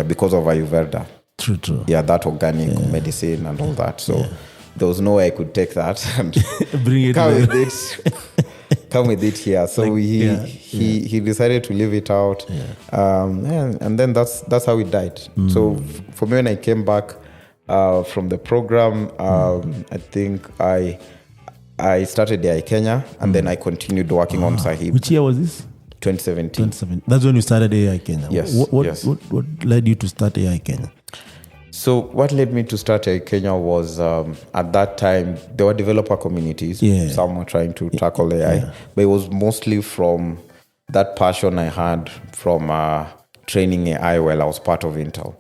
Because of Ayurveda. True. That organic medicine and all that. So there was no way I could take that and bring it come come with it here. So he decided to leave it out. And then that's how it died. So for me, when I came back from the program, I think I started AI Kenya, and then I continued working on Sahib. Which year was this? 2017. That's when you started AI Kenya. Yes. What led you to start AI Kenya? So what led me to start AI Kenya was at that time there were developer communities. Some were trying to tackle AI, but it was mostly from that passion I had from training AI while I was part of Intel.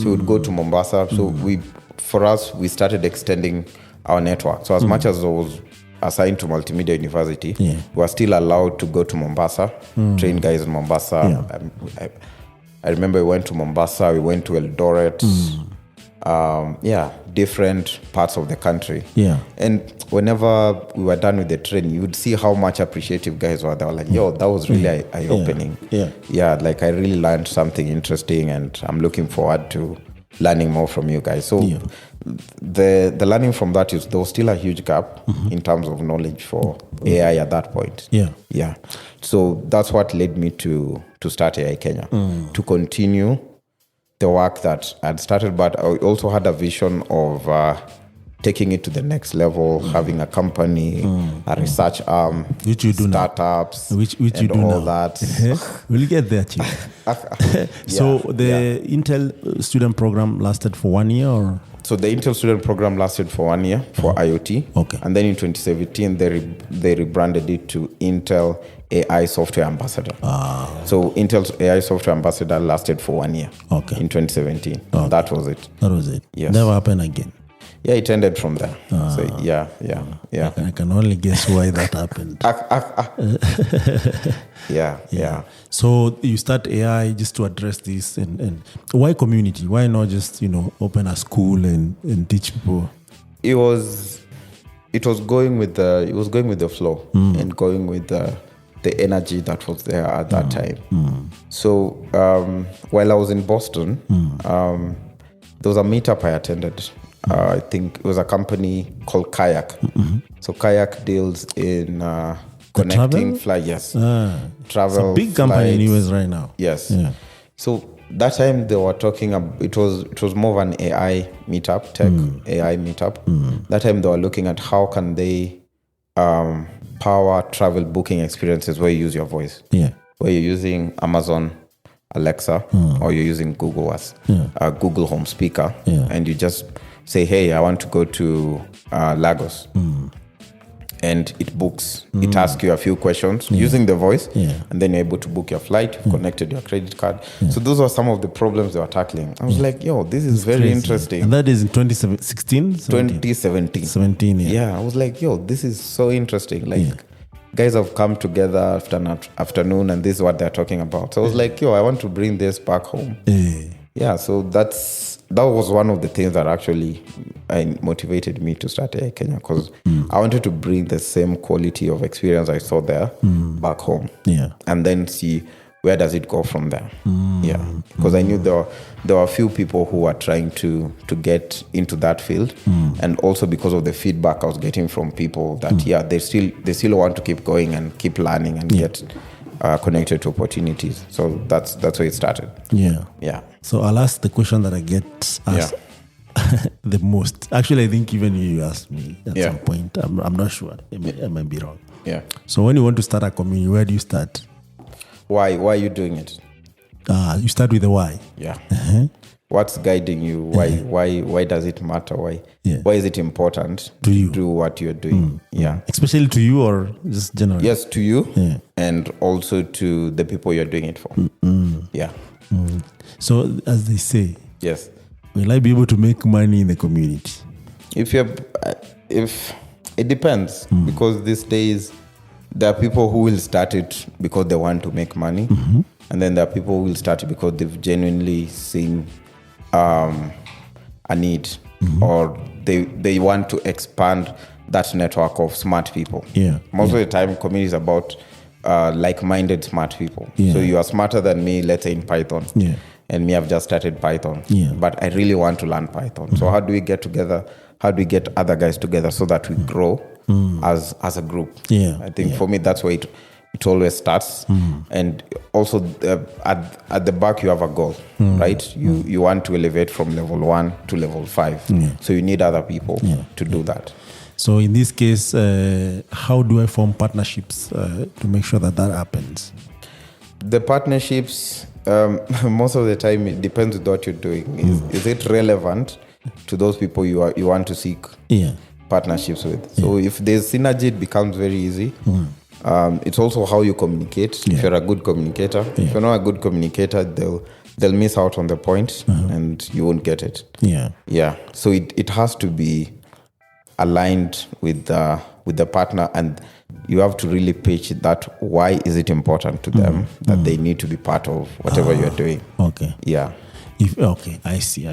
So we'd go to Mombasa. So we started extending our network. So as much as I was assigned to Multimedia University, we were still allowed to go to Mombasa, train guys in Mombasa. I remember we went to Mombasa, we went to Eldoret, different parts of the country. And whenever we were done with the training, you would see how much appreciative guys were. They were like, yo, that was really eye-opening. Like I really learned something interesting, and I'm looking forward to learning more from you guys. So the learning from that is there was still a huge gap in terms of knowledge for AI at that point. So that's what led me to start AI Kenya, to continue the work that I'd started, but I also had a vision of taking it to the next level, having a company, a research arm, which you do startups, which and you do all now. that. We'll get there, Chief. So the Intel student program lasted for 1 year, or? So the Intel student program lasted for 1 year for IoT. Okay. And then in 2017, they rebranded it to Intel AI Software Ambassador. So Intel's AI Software Ambassador lasted for 1 year. Okay. In 2017. Okay. That was it. Yes. Never happened again. Yeah, it ended from there. So yeah. I can only guess why that happened. Yeah. So you start AI just to address this, and why community? Why not just open a school and teach people? It was going with the flow and going with the energy that was there at that time. So while I was in Boston, there was a meetup I attended. I think it was a company called Kayak. So Kayak deals in connecting flights. Travel. It's a big company in US right now. Yes. Yeah. So that time they were talking about, it was more of an AI meetup, tech AI meetup. That time they were looking at how can they power travel booking experiences where you use your voice. Where you're using Amazon Alexa or you're using Google Google Home Speaker, and you just say, hey, I want to go to Lagos. And it books. It asks you a few questions using the voice, and then you're able to book your flight. You've connected your credit card. So those are some of the problems they were tackling. I was like, yo, this is very interesting. And that is in 2016? 2017. 17, yeah. I was like, yo, this is so interesting. Like, guys have come together after an afternoon, and this is what they're talking about. So I was like, yo, I want to bring this back home. Yeah, so that was one of the things that actually motivated me to start AI Kenya, because I wanted to bring the same quality of experience I saw there back home, and then see where does it go from there. Because I knew there were a few people who were trying to get into that field, and also because of the feedback I was getting from people that they still want to keep going and keep learning and get connected to opportunities. So that's where it started. Yeah. So I'll ask the question that I get asked the most. Actually, I think even you asked me at some point. I'm not sure. I might be wrong. Yeah. So when you want to start a community, where do you start? Why are you doing it? You start with the why. Yeah. What's guiding you? Why does it matter? Why is it important to you do what you're doing? Especially to you, or just generally? Yes, to you, and also to the people you're doing it for. So as they say, yes, will I be able to make money in the community? If it depends, because these days there are people who will start it because they want to make money, and then there are people who will start it because they've genuinely seen a need, or they want to expand that network of smart people. Most of the time, community is about like-minded smart people. So you are smarter than me, let's say in Python, and me, I've just started Python, but I really want to learn Python. So how do we get together? How do we get other guys together so that we grow as a group. Yeah. I think for me, that's where it always starts. And also at the back, you have a goal, right? You want to elevate from level 1 to level 5. So you need other people to do that. So in this case, how do I form partnerships to make sure that happens? The partnerships, most of the time, it depends on what you're doing. Is it relevant to those people you want to seek partnerships with? So if there's synergy, it becomes very easy. It's also how you communicate. If you're a good communicator, if you're not a good communicator, they'll miss out on the point and you won't get it. So it has to be aligned with the partner, and you have to really pitch that. Why is it important to them that they need to be part of whatever you're doing? Okay. Yeah. I see.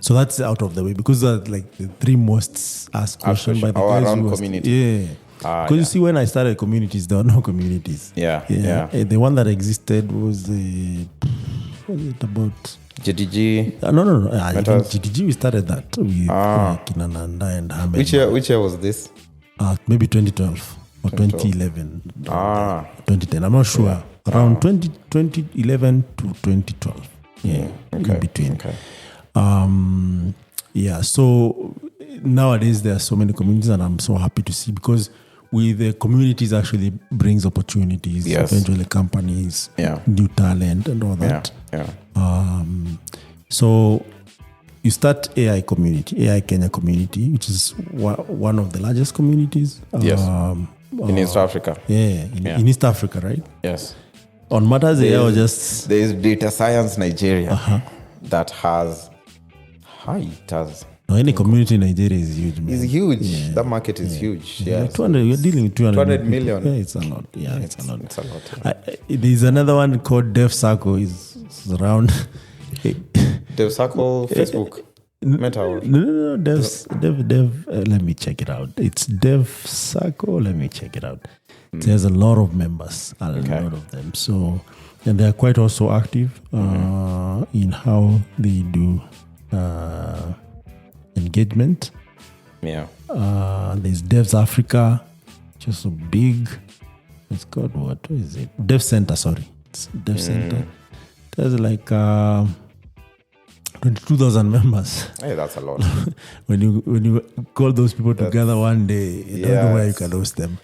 So that's out of the way, because like the 3 most asked questions by the guys around community. Because you see, when I started communities, there were no communities. The one that existed was about GDG. No. I think GDG, we started that with Kinananda and Hamid. Which year was this? Maybe 2012 or 2011. 2010. I'm not sure. Around 2011 to 2012. In between. So nowadays there are so many communities, and I'm so happy to see, because with the communities actually brings opportunities, eventually companies, new talent and all that. So you start AI Kenya community, which is one of the largest communities. In East Africa. In East Africa, right? Yes. On matters AI, or just... There's Data Science Nigeria that has... any community in Nigeria is huge, man. It's huge. That market is huge. Like 200, you're dealing with 200 million. Yeah, it's a lot. It's a lot. It's a lot. There's another one called Dev Circle. Is around... Dev Circle, Facebook. Meta. No. Dev. Let me check it out. It's Dev Circle. Let me check it out. There's a lot of members, a lot of them. So, and they are quite also active in how they do engagement. There's Devs Africa, just so big. It's called what is it? Dev Center. Sorry, it's Dev Center. There's like 22,000 members. Hey, that's a lot. when you call those people together one day, you don't know where you can host them.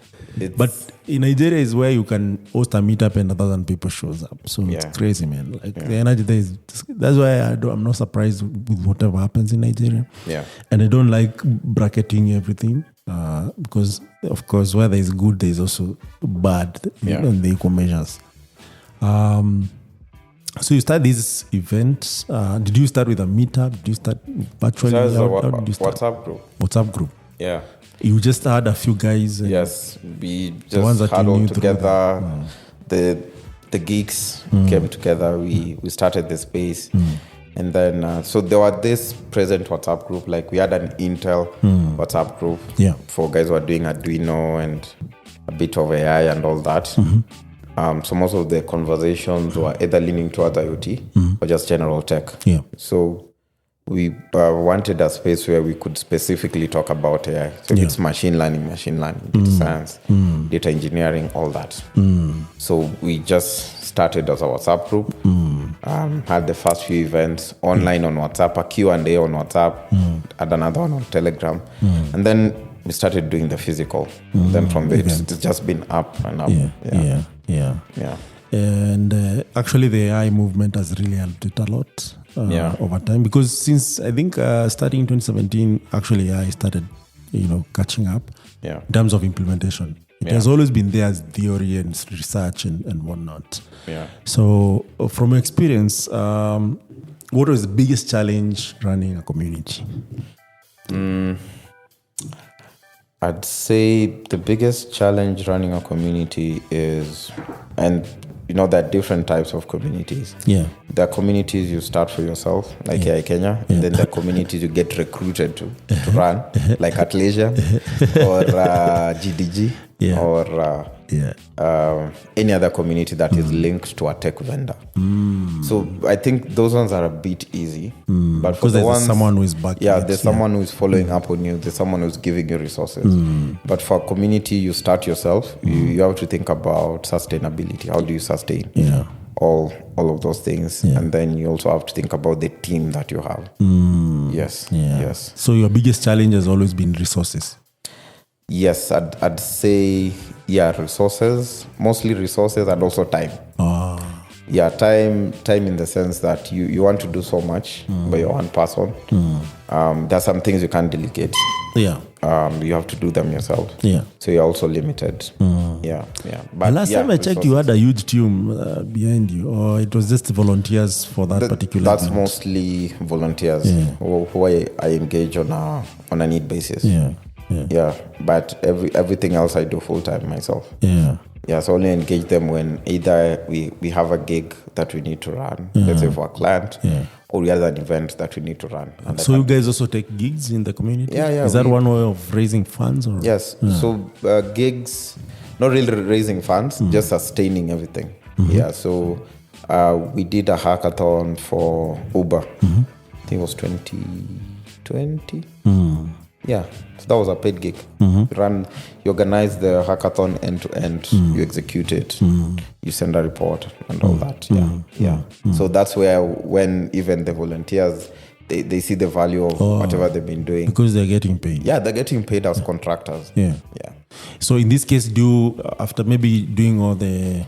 But in Nigeria is where you can host a meetup and 1,000 people shows up. So it's crazy, man. Like the energy there is. That's why I'm not surprised with whatever happens in Nigeria. And I don't like bracketing everything because, of course, where there is good, there is also bad in the equal measures. So you start these events. Did you start with a meetup? Did you start virtually? WhatsApp group. Yeah. You just had a few guys. Yes, we just had all together. The geeks came together. We started the space. And then, so there was this present WhatsApp group. Like we had an Intel WhatsApp group for guys who are doing Arduino and a bit of AI and all that. So most of the conversations were either leaning towards IoT or just general tech. So we wanted a space where we could specifically talk about AI. So it's machine learning, data science, data engineering, all that. So we just started as a WhatsApp group, had the first few events online on WhatsApp, a Q&A on WhatsApp, had another one on Telegram. And then we started doing the physical. Then from there, it's just been up and up. And actually the AI movement has really helped it a lot over time, because since I think starting in 2017, actually AI started, catching up in terms of implementation. It has always been there as theory and research and whatnot. So from your experience, what was the biggest challenge running a community? I'd say the biggest challenge running a community is, and there are different types of communities. There are communities you start for yourself, like AI Kenya, and then there are communities you get recruited to run, like at Leisure or GDG or any other community that is linked to a tech vendor. So I think those ones are a bit easy. But for the ones, someone who is back. There's someone who is following up on you. There's someone who's giving you resources. But for a community, you start yourself. You have to think about sustainability. How do you sustain? All of those things, and then you also have to think about the team that you have. Yes. So your biggest challenge has always been resources. Yes, I'd say resources, mostly resources, and also time. Time in the sense that you want to do so much, but you're one person. There's some things you can't delegate. You have to do them yourself. So you're also limited. But last time I checked, you had a huge team behind you, or it was just volunteers for that particular That's event? mostly volunteers who I engage on a need basis. But everything else I do full time myself. So only engage them when either we have a gig that we need to run, let's say for a client, or we have an event that we need to run. And so you guys also take gigs in the community? Is that one way of raising funds? Or? Yes. So gigs, not really raising funds, just sustaining everything. So we did a hackathon for Uber. I think it was 2020. So that was a paid gig. You organize the hackathon end to end, you execute it, you send a report and all that. So that's where when even the volunteers, they see the value of whatever they've been doing. Because they're getting paid. They're getting paid as contractors. So in this case, after maybe doing all the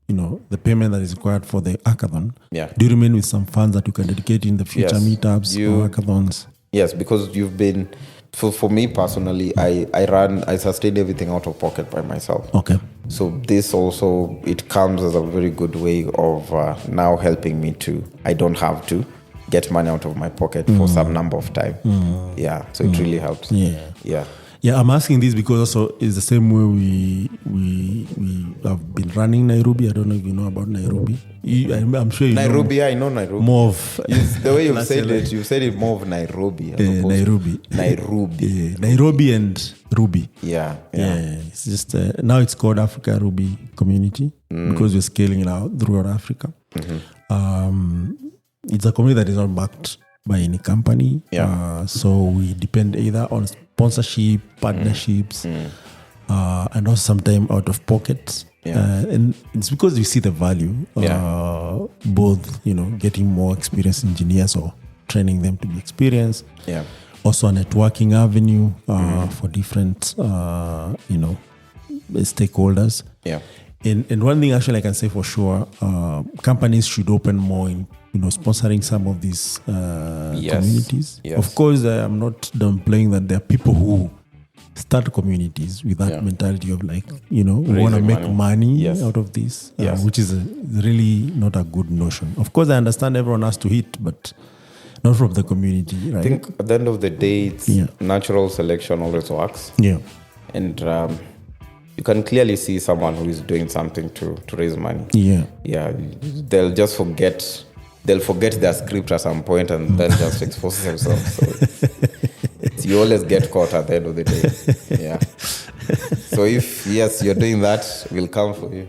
the payment that is required for the hackathon, do you remain with some funds that you can dedicate in the future meetups or hackathons? Yes, because you've been... For me personally, I sustain everything out of pocket by myself. Okay. So this also, it comes as a very good way of now helping me I don't have to get money out of my pocket for some number of time. So it really helps. I'm asking this because also it's the same way we have been running Nairobi. I don't know if you know about Nairobi. I'm sure you Nairobi, know. I know Nairobi. More of the way you said it more of Nairobi. Nairobi. Nairobi and Ruby. It's just now it's called Africa Ruby Community because we're scaling it out throughout Africa. It's a community that is not backed by any company. So we depend either on sponsorship, partnerships, and also sometimes out of pocket. And it's because we see the value, both, getting more experienced engineers or training them to be experienced. Also a networking avenue for different, stakeholders. And one thing actually I can say for sure, companies should open more in sponsoring some of these communities. Of course, I'm not downplaying that there are people who start communities with that mentality of we want to make money out of this, which is really not a good notion. Of course, I understand everyone has to hit, but not from the community, right? I think at the end of the day, it's natural selection always works. And you can clearly see someone who is doing something to raise money. They'll just forget their script at some point and then just expose themselves. So you always get caught at the end of the day. So if you're doing that, we'll come for you.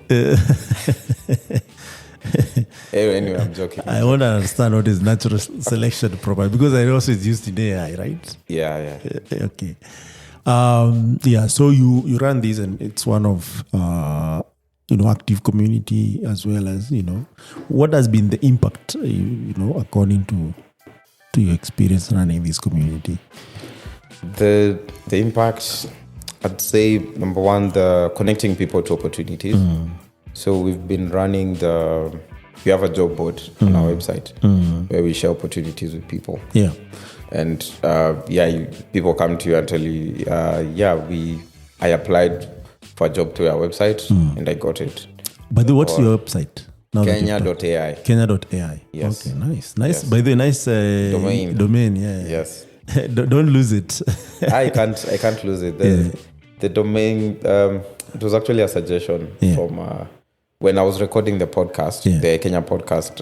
Anyway, I'm joking. I want to understand what is natural selection proper, because I know it's used in AI, right? Okay. So you run this, and it's one of active community, as well as what has been the impact according to your experience running this community. The impact, I'd say, number one, the connecting people to opportunities. So we've been running we have a job board on our website where we share opportunities with people. And people come to you and tell you, I applied for a job through our website and I got it. By the way, what's your website? Kenya.ai. Kenya.ai. Yes. Okay, nice. Yes. By the way, nice domain. Yes. Don't lose it. I can't lose it. The domain, it was actually a suggestion from when I was recording the podcast, the Kenya podcast.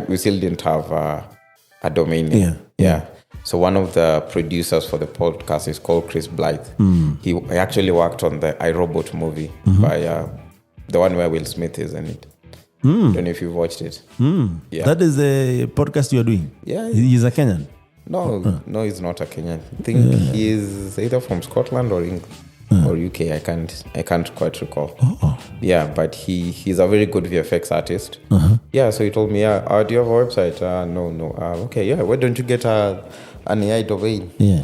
We still didn't have a domain name. So one of the producers for the podcast is called Chris Blythe. He actually worked on the iRobot movie by The one where Will Smith is in it. Don't know if you've watched it. Yeah. That is a podcast you're doing? Yeah. He's a Kenyan? No, he's not a Kenyan. I think he's either from Scotland or UK. I can't quite recall. Yeah, but he's a very good VFX artist. Yeah, so he told me, do you have a website? No. Okay, yeah, why don't you get an AI domain? Yeah.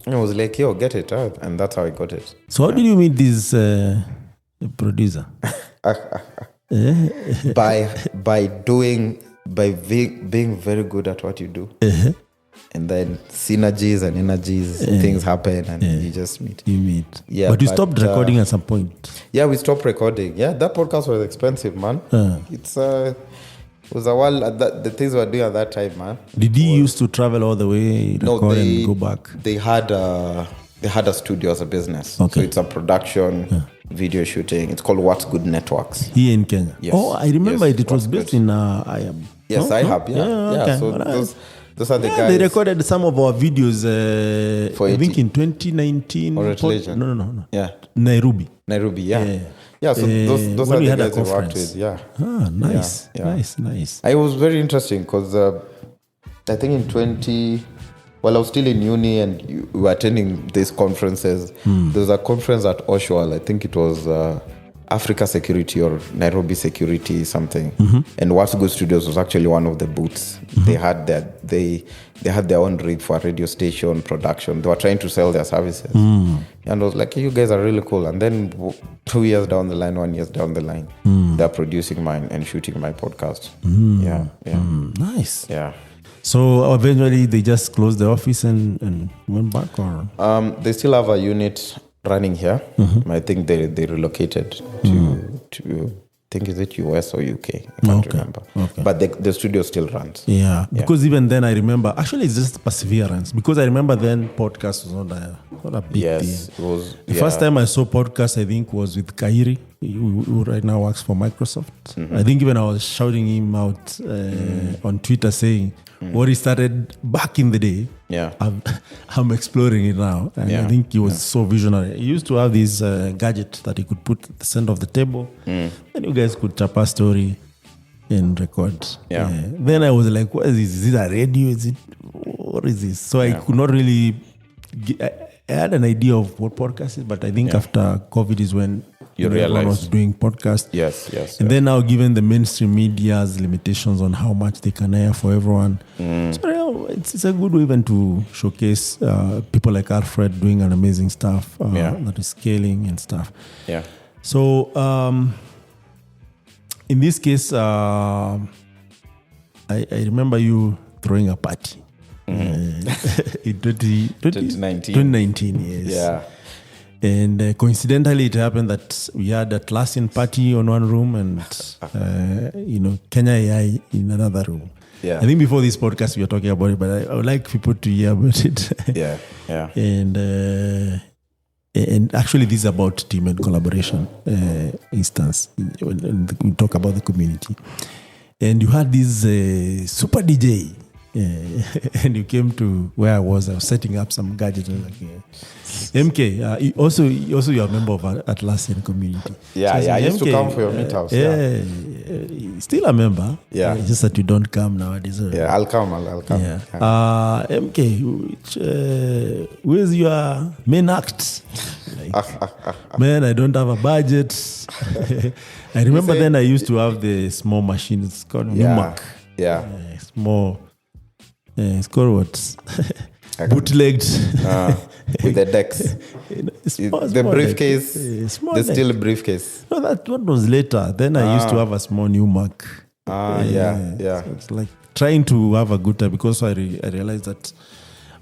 And I was like, yo, get it. And that's how I got it. So how did you meet this producer? By being very good at what you do. And then synergies and energies, things happen, and you just meet. You meet. Yeah, but you stopped recording at some point. Yeah, we stopped recording. Yeah, that podcast was expensive, man. It was a while. The things we were doing at that time, man. Did he used to travel all the way, record and go back? They had a studio as a business. Okay. So it's a production, video shooting. It's called What's Good Networks. Here in Kenya. Yes. Oh, I remember it. It was based in IAM. Yes, I have. Yeah. Okay. So those are the guys. They recorded some of our videos. I think in 2019. Or No. Yeah. Nairobi. Yeah. Yeah, so those are the guys we worked with. Yeah. Nice. Yeah. Nice. It was very interesting because I think I was still in uni and we were attending these conferences. There was a conference at Oshawa. I think it was Africa Security or Nairobi Security something. And What's Good Studios was actually one of the booths. They had their own rig for a radio station production. They were trying to sell their services. And I was like, you guys are really cool. And then 1 year down the line, they're producing mine and shooting my podcast. Yeah. Nice. Yeah. So eventually they just closed the office and went back, or? They still have a unit running here. I think they relocated to I think is it US or UK? I can't remember. Okay. But the studio still runs. Yeah, because even then I remember, actually it's just perseverance, because I remember then podcast was not a big deal. It was. The first time I saw podcast, I think, was with Kairi, who right now works for Microsoft. I think even I was shouting him out on Twitter saying, what he started back in the day, I'm exploring it now. And I think he was so visionary. He used to have this gadget that he could put at the center of the table, and you guys could chap a story and record. Then I was like, what is this? Is it a radio? What is this? So I could not really... I had an idea of what podcast is, but I think after COVID is when everyone was doing podcasts. Yes. And then now, given the mainstream media's limitations on how much they can hire for everyone, so it's a good way even to showcase people like Alfred doing an amazing stuff that is scaling and stuff. Yeah. So in this case, I remember you throwing a party. In 2019, yes. Yeah. And coincidentally, it happened that we had a Atlassian party on one room and, Kenya AI in another room. Yeah. I think before this podcast, we were talking about it, but I would like people to hear about it. Yeah. And actually, this is about team and collaboration instance. When we talk about the community. And you had this super DJ. And you came to where I was setting up some gadgets. MK, also you're a member of Atlassian community. Yeah, I used to come for your meetups. Still a member. Yeah. It's just that you don't come nowadays. Yeah, I'll come. Yeah. MK, where's your main act? Man, I don't have a budget. I remember then I used to have the small machine. It's called Numac. Yeah. Small. It's called what? Bootlegged. With the decks. The briefcase. There's still a briefcase. No, that one was later. Then I used to have a small Numac. Yeah. So it's like trying to have a good time, because I realized that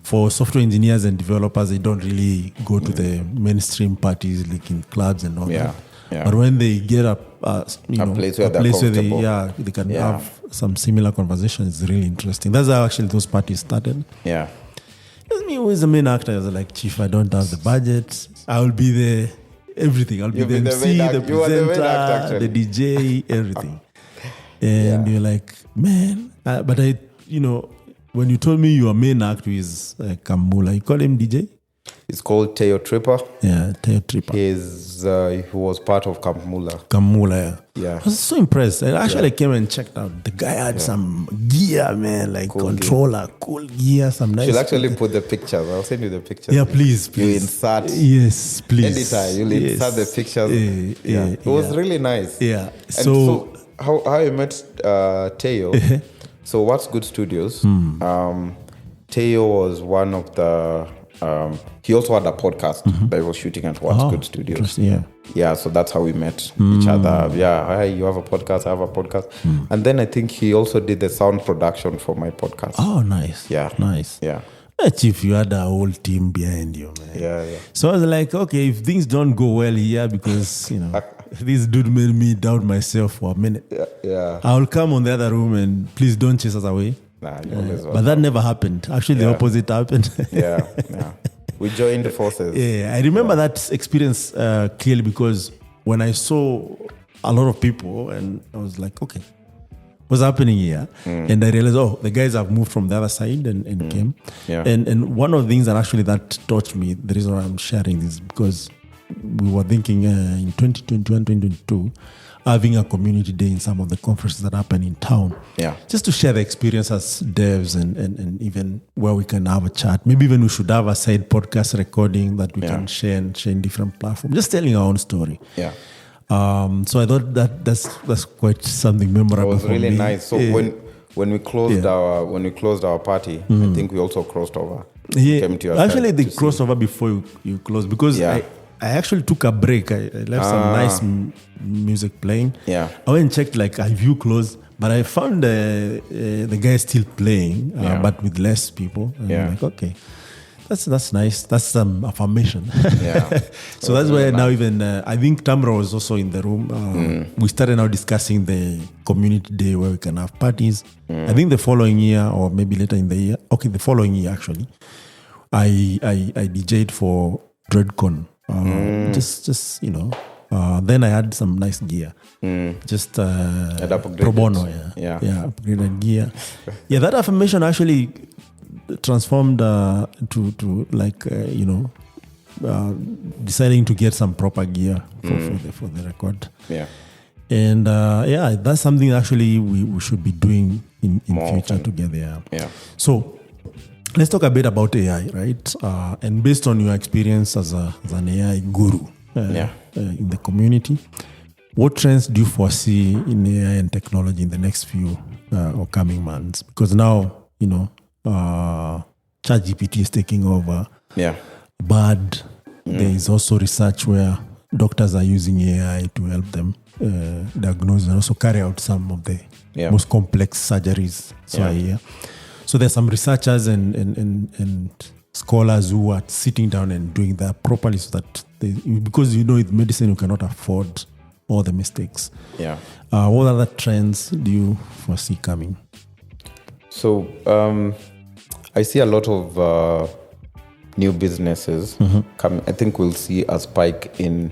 for software engineers and developers, they don't really go to the mainstream parties like in clubs and all that. Yeah. But when they get a place where they can have some similar conversations, it's really interesting. That's how actually those parties started. Yeah. That's me who is the main actor. I was like, Chief, I don't have the budget. I will be the everything. I'll be the MC, the presenter, the DJ, everything. And you're like, man. But when you told me your main actor is Kamula, you call him DJ? It's called Teo Tripper. Yeah, Teo Tripper. He was part of Camp Mula. Yeah. I was so impressed. I actually came and checked out. The guy had some gear, man, like cool controller, cool gear, some nice. You'll actually put the pictures. I'll send you the pictures. Yeah, please. You insert. Yes, please. Editor, you'll insert the pictures. It was really nice. Yeah. And so how I met Teo. So What's Good Studios. Teo was one of the. He also had a podcast that he was shooting at What's Good Studios. Yeah, so that's how we met each other. Yeah, hi, you have a podcast, I have a podcast. And then I think he also did the sound production for my podcast. Oh, nice. Yeah. Nice. Yeah. Chief, you had a whole team behind you, man. Yeah. So I was like, okay, if things don't go well here, because, this dude made me doubt myself for a minute. Yeah. I'll come on the other room and please don't chase us away. But that never happened. Actually, the opposite happened. Yeah. We joined the forces. Yeah, I remember that experience clearly, because when I saw a lot of people, and I was like, okay, what's happening here? And I realized, the guys have moved from the other side and came. Yeah. And one of the things that touched me, the reason why I'm sharing this, because we were thinking in 2021, 2022, having a community day in some of the conferences that happen in town. Yeah. Just to share the experience as devs and even where we can have a chat. Maybe even we should have a side podcast recording that we can share in different platforms. Just telling our own story. Yeah. So I thought that's quite something memorable. It was really for me. nice. So when we closed our party, I think we also crossed over. Yeah. Came to your actually, they crossed over before you closed, because I actually took a break. I left some nice music playing. Yeah. I went and checked, have you closed? But I found the guy still playing, but with less people. And I'm like, okay, that's nice. That's some affirmation. Yeah. So that's why now even, I think Tamra was also in the room. We started now discussing the community day where we can have parties. I think the following year, or maybe later in the year. Okay, the following year actually, I DJ'd for DreadCon. Then I had some nice gear. Just pro bono, upgraded gear. That affirmation actually transformed to deciding to get some proper gear for the record. Yeah. And that's something actually we should be doing in future together. Yeah. So let's talk a bit about AI, right? And based on your experience as an AI guru in the community, what trends do you foresee in AI and technology in the next few or coming months? Because now, ChatGPT is taking over. Yeah. But there is also research where doctors are using AI to help them diagnose and also carry out some of the most complex surgeries. So I hear. So there's some researchers and scholars who are sitting down and doing that properly, so that because with medicine you cannot afford all the mistakes. Yeah. What other trends do you foresee coming? So I see a lot of new businesses coming. I think we'll see a spike in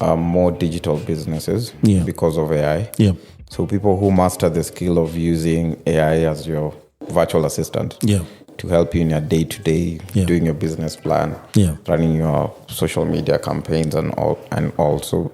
more digital businesses because of AI. Yeah. So people who master the skill of using AI as your virtual assistant to help you in your day-to-day, doing your business plan, running your social media campaigns and also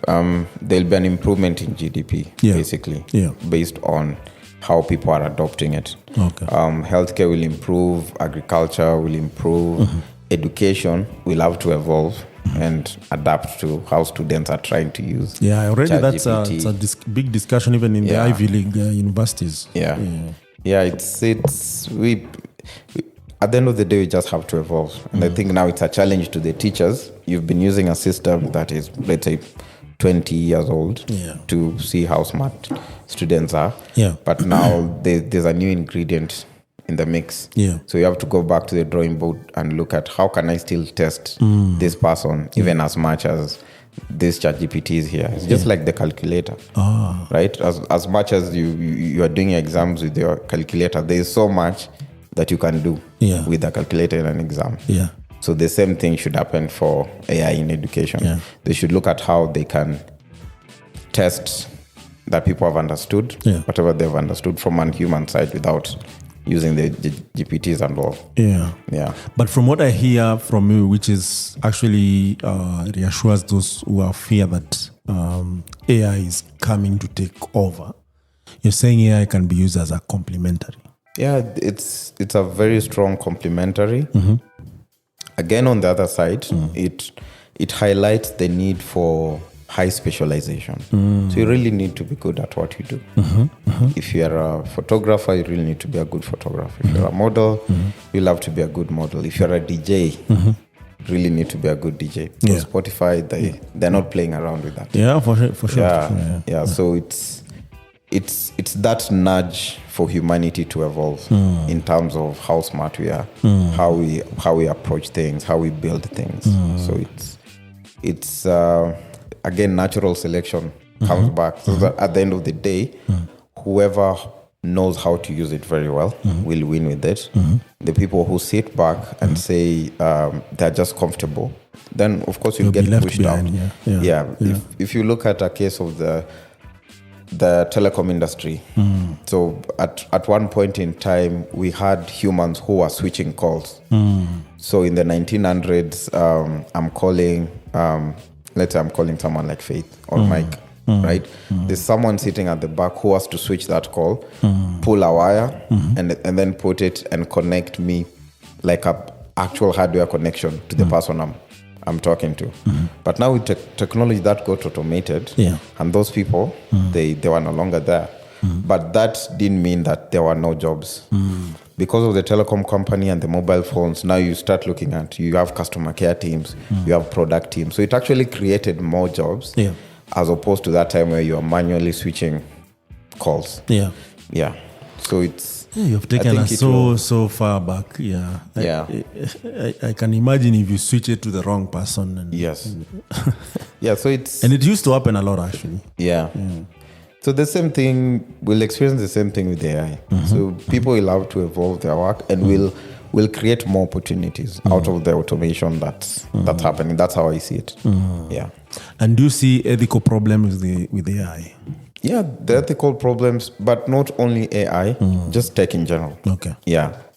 there'll be an improvement in GDP basically based on how people are adopting it. Okay. Healthcare will improve, agriculture will improve, education will have to evolve and adapt to how students are trying to use. Yeah, already that's a big discussion even in the Ivy League universities. Yeah, it's we at the end of the day we just have to evolve, and I think now it's a challenge to the teachers. You've been using a system that is, let's say, 20 years old to see how smart students are. Yeah. But now there's a new ingredient in the mix. Yeah. So you have to go back to the drawing board and look at how can I still test this person even as much as this ChatGPT is here. It's just like the calculator, right? As much as you are doing exams with your calculator, there is so much that you can do with a calculator in an exam. Yeah. So the same thing should happen for AI in education. Yeah. They should look at how they can test that people have understood whatever they've understood from a human side without using the GPTs and all. Yeah. But from what I hear from you, which is actually reassures those who are fear that AI is coming to take over, you're saying AI can be used as a complementary. Yeah, it's a very strong complementary. Again, on the other side, it highlights the need for high specialization. So you really need to be good at what you do. If you're a photographer, you really need to be a good photographer. If you're a model, you'll have to be a good model. If you're a DJ, you really need to be a good DJ. So Spotify, they're not playing around with that. Yeah, for sure. Yeah. So it's that nudge for humanity to evolve in terms of how smart we are, how we approach things, how we build things. So it's again, natural selection comes back. So that at the end of the day, whoever knows how to use it very well will win with it. The people who sit back and say they're just comfortable, then of course you'll get pushed out. If you look at a case of the telecom industry, so at one point in time, we had humans who were switching calls. So in the 1900s, I'm calling, let's say I'm calling someone like Faith or Mike, right? There's someone sitting at the back who has to switch that call, pull a wire, and then put it and connect me like a actual hardware connection to the person I'm talking to. But now with technology that got automated, and those people, they were no longer there. But that didn't mean that there were no jobs. Because of the telecom company and the mobile phones, now you start looking at, you have customer care teams, you have product teams. So it actually created more jobs as opposed to that time where you are manually switching calls. So it's... you've taken us so far back. I can imagine if you switch it to the wrong person. So it's... And it used to happen a lot, actually. So the same thing, we'll experience the same thing with AI. So people will have to evolve their work and we'll create more opportunities out of the automation that's happening. That's how I see it. And do you see ethical problems with AI? Yeah, the ethical problems, but not only AI, just tech in general.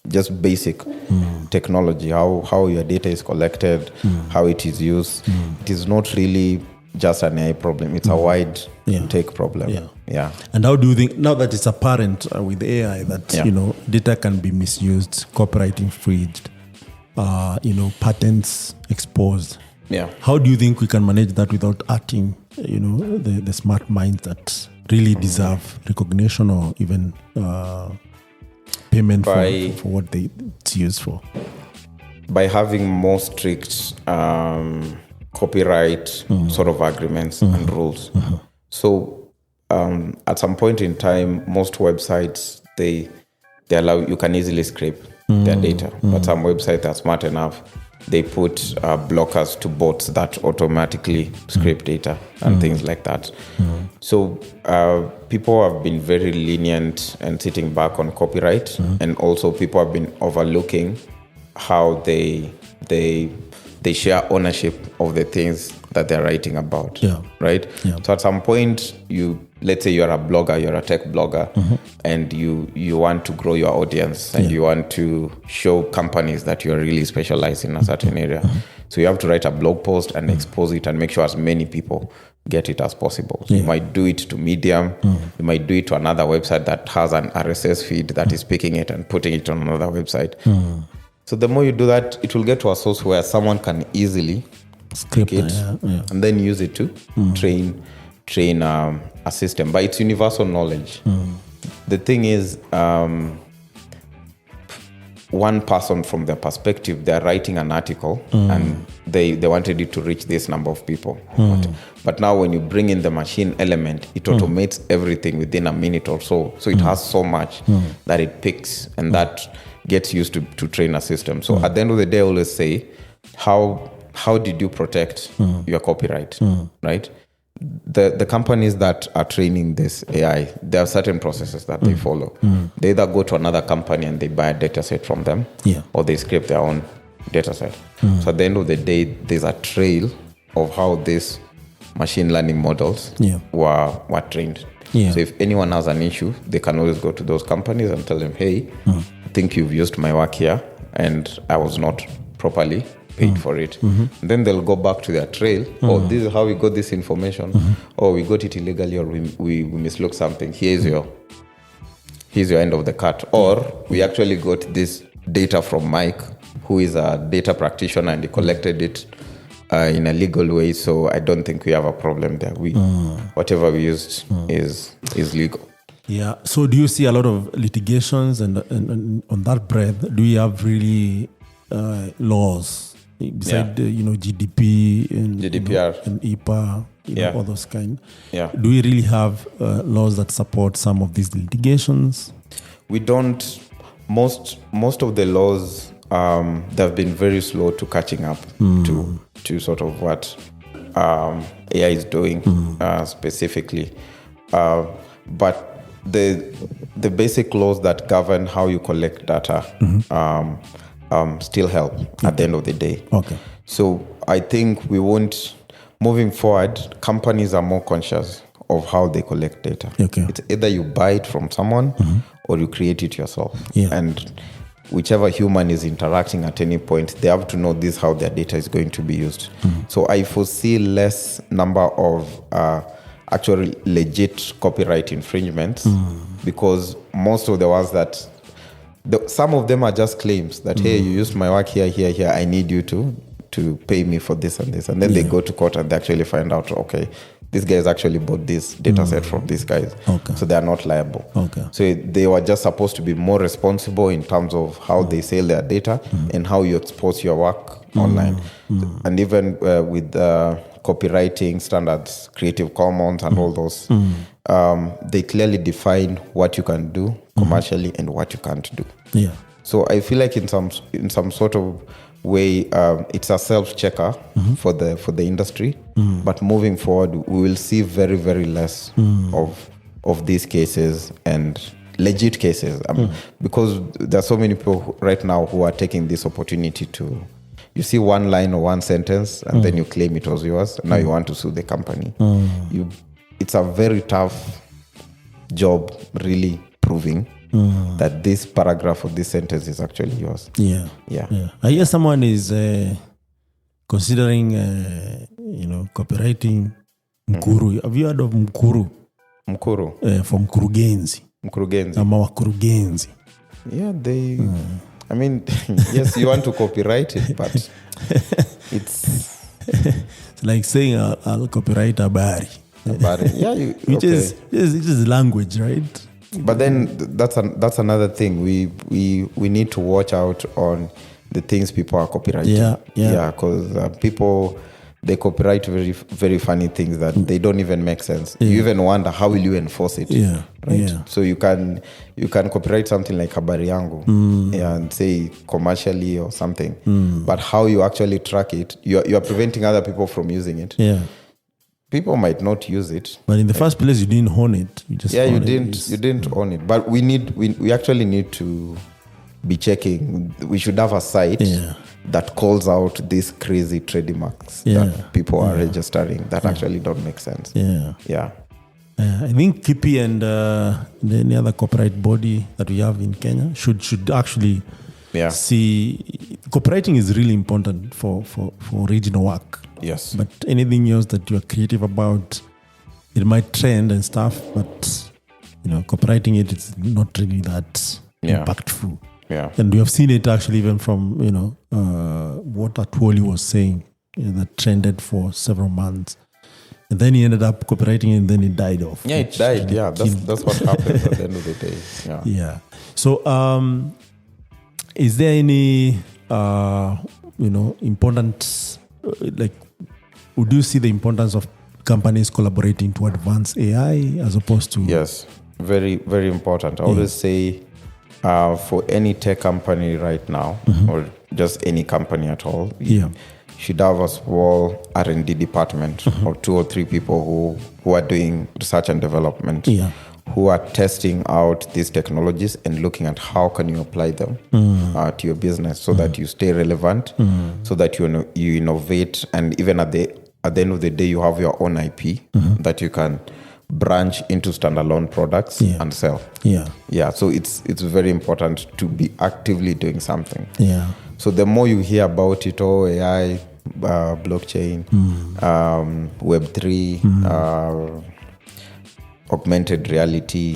Just basic technology, how your data is collected, how it is used. It is not really just an AI problem. It's a wide tech problem. And how do you think, now that it's apparent with AI that data can be misused, copyright infringed, patents exposed? How do you think we can manage that without hurting, the smart minds that really deserve recognition or even payment for what it's used for? By having more strict copyright sort of agreements and rules. So at some point in time, most websites, they allow, you can easily scrape their data. But some websites are smart enough, they put blockers to bots that automatically scrape data and things like that. So people have been very lenient and sitting back on copyright, and also people have been overlooking how they share ownership of the things that they're writing about, right? So at some point, let's say you're a blogger, you're a tech blogger, and you want to grow your audience and you want to show companies that you're really specialized in a certain area. So you have to write a blog post and expose it and make sure as many people get it as possible. So you might do it to Medium, you might do it to another website that has an RSS feed that is picking it and putting it on another website. So the more you do that, it will get to a source where someone can easily scrape it and then use it to train a system. But it's universal knowledge. The thing is, one person from their perspective, they're writing an article and they wanted it to reach this number of people. But now when you bring in the machine element, it automates everything within a minute or so. So it has so much that it picks, and that gets used to train a system. So at the end of the day, I always say, how did you protect your copyright, right? The companies that are training this AI, there are certain processes that they follow. They either go to another company and they buy a data set from them, or they scrape their own data set. So at the end of the day, there's a trail of how this machine learning models were trained. Yeah. So if anyone has an issue, they can always go to those companies and tell them, hey, I think you've used my work here and I was not properly paid for it. Then they'll go back to their trail. Oh, this is how we got this information. Oh, we got it illegally, or we mislooked something. Here's your end of the cut. Or we actually got this data from Mike, who is a data practitioner, and he collected it in a legal way. So I don't think we have a problem there. Whatever we used is legal. Yeah. So do you see a lot of litigations, and on that breadth, do we have really laws beside GDP and GDPR and EPA, all those kind? Yeah. Do we really have laws that support some of these litigations? We don't. Most of the laws they've been very slow to catching up to sort of what AI is doing specifically, but the basic laws that govern how you collect data still help at the end of the day. Okay. So I think moving forward, companies are more conscious of how they collect data. Okay. It's either you buy it from someone or you create it yourself. Yeah. And whichever human is interacting at any point, they have to know this how their data is going to be used. So I foresee less number of actually legit copyright infringements because most of the ones that some of them are just claims that hey, you used my work here, I need you to pay me for this and this, and then they go to court and they actually find out, okay, these guys actually bought this data set from these guys. Okay. So they are not liable. Okay. So they were just supposed to be more responsible in terms of how they sell their data and how you expose your work online. And even with copywriting standards, Creative Commons and all those, they clearly define what you can do commercially and what you can't do. Yeah. So I feel like in some sort of way, it's a self-checker for the industry. But moving forward, we will see very, very less of these cases and legit cases. Because there are so many people right now who are taking this opportunity to, you see one line or one sentence and then you claim it was yours. Now you want to sue the company. It's a very tough job really proving that this paragraph or this sentence is actually yours. Yeah. I hear someone is considering, copywriting Mkuru. Have you heard of Mkuru? Mkuru? From Mkurugenzi. Ama Wakurugenzi. Yeah, they... I mean, yes, you want to copyright it, but it's like saying I'll copyright habari. Yeah, which is language, right? But then that's another thing. We need to watch out on the things people are copywriting. Yeah, because people, they copyright very, very funny things that they don't even make sense. You even wonder, how will you enforce it? Yeah. Right? Yeah. So you can copyright something like habari yangu and say commercially or something. But how you actually track it, you are preventing other people from using it. Yeah. People might not use it. But in the first place, you didn't own it. You didn't own it. But we actually need to be checking. We should have a site that calls out these crazy trademarks that people are registering that actually don't make sense. Yeah. I think KIPI and any other copyright body that we have in Kenya should actually see. Copywriting is really important for original work. Yes. But anything else that you are creative about, it might trend and stuff, but copywriting it's not really that impactful. Yeah. And we have seen it actually even from what Atwoli was saying, that trended for several months. And then he ended up copywriting and then it died off. Yeah, it died. Yeah, that's what happens at the end of the day. Yeah. So is there any important would you see the importance of companies collaborating to advance AI as opposed to... Yes, very, very important. I always say for any tech company right now, or just any company at all, you should have a small R&D department or 2 or 3 people who are doing research and development, who are testing out these technologies and looking at how can you apply them to your business so that you stay relevant, so that you innovate, and even at the at the end of the day, you have your own IP that you can branch into standalone products and sell. Yeah. So it's very important to be actively doing something. Yeah. So the more you hear about it, AI, blockchain, Web3, augmented reality,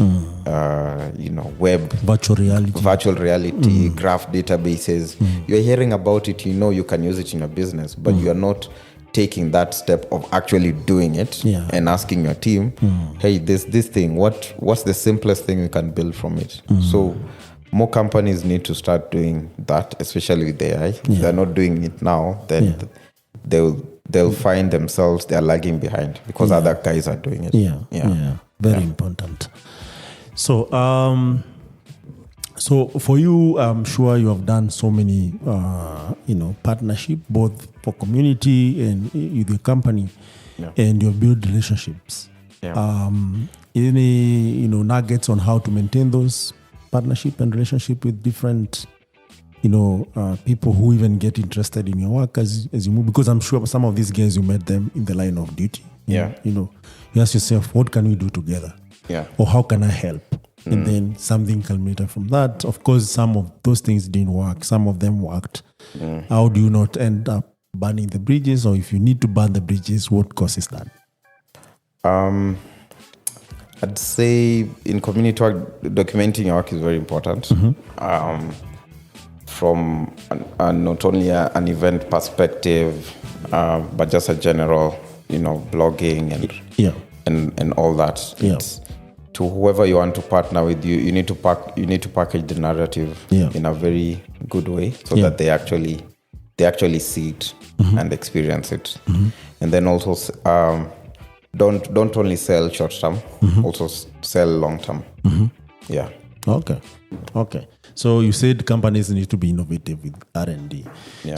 virtual reality, graph databases. You're hearing about it, you can use it in your business, but you're not taking that step of actually doing it and asking your team, hey, this thing, what's the simplest thing we can build from it? So more companies need to start doing that, especially with AI. They're not doing it now, then they'll find themselves they're lagging behind because other guys are doing it. Very important. So so for you, I'm sure you have done so many partnership, both for community and with your company, and you build relationships. Any nuggets on how to maintain those partnership and relationship with different people who even get interested in your work as you move? Because I'm sure some of these guys, you met them in the line of duty. You ask yourself, what can we do together? Or how can I help? And then something culminated from that. Of course, some of those things didn't work. Some of them worked. How do you not end up burning the bridges? Or if you need to burn the bridges, what causes that? I'd say in community work, documenting your work is very important. From not only an event perspective, but just a general, blogging and all that. It's, to whoever you want to partner with, you need to package the narrative in a very good way so that they actually see it and experience it. And then also don't only sell short term, also sell long term. Okay. So you said companies need to be innovative with R&D.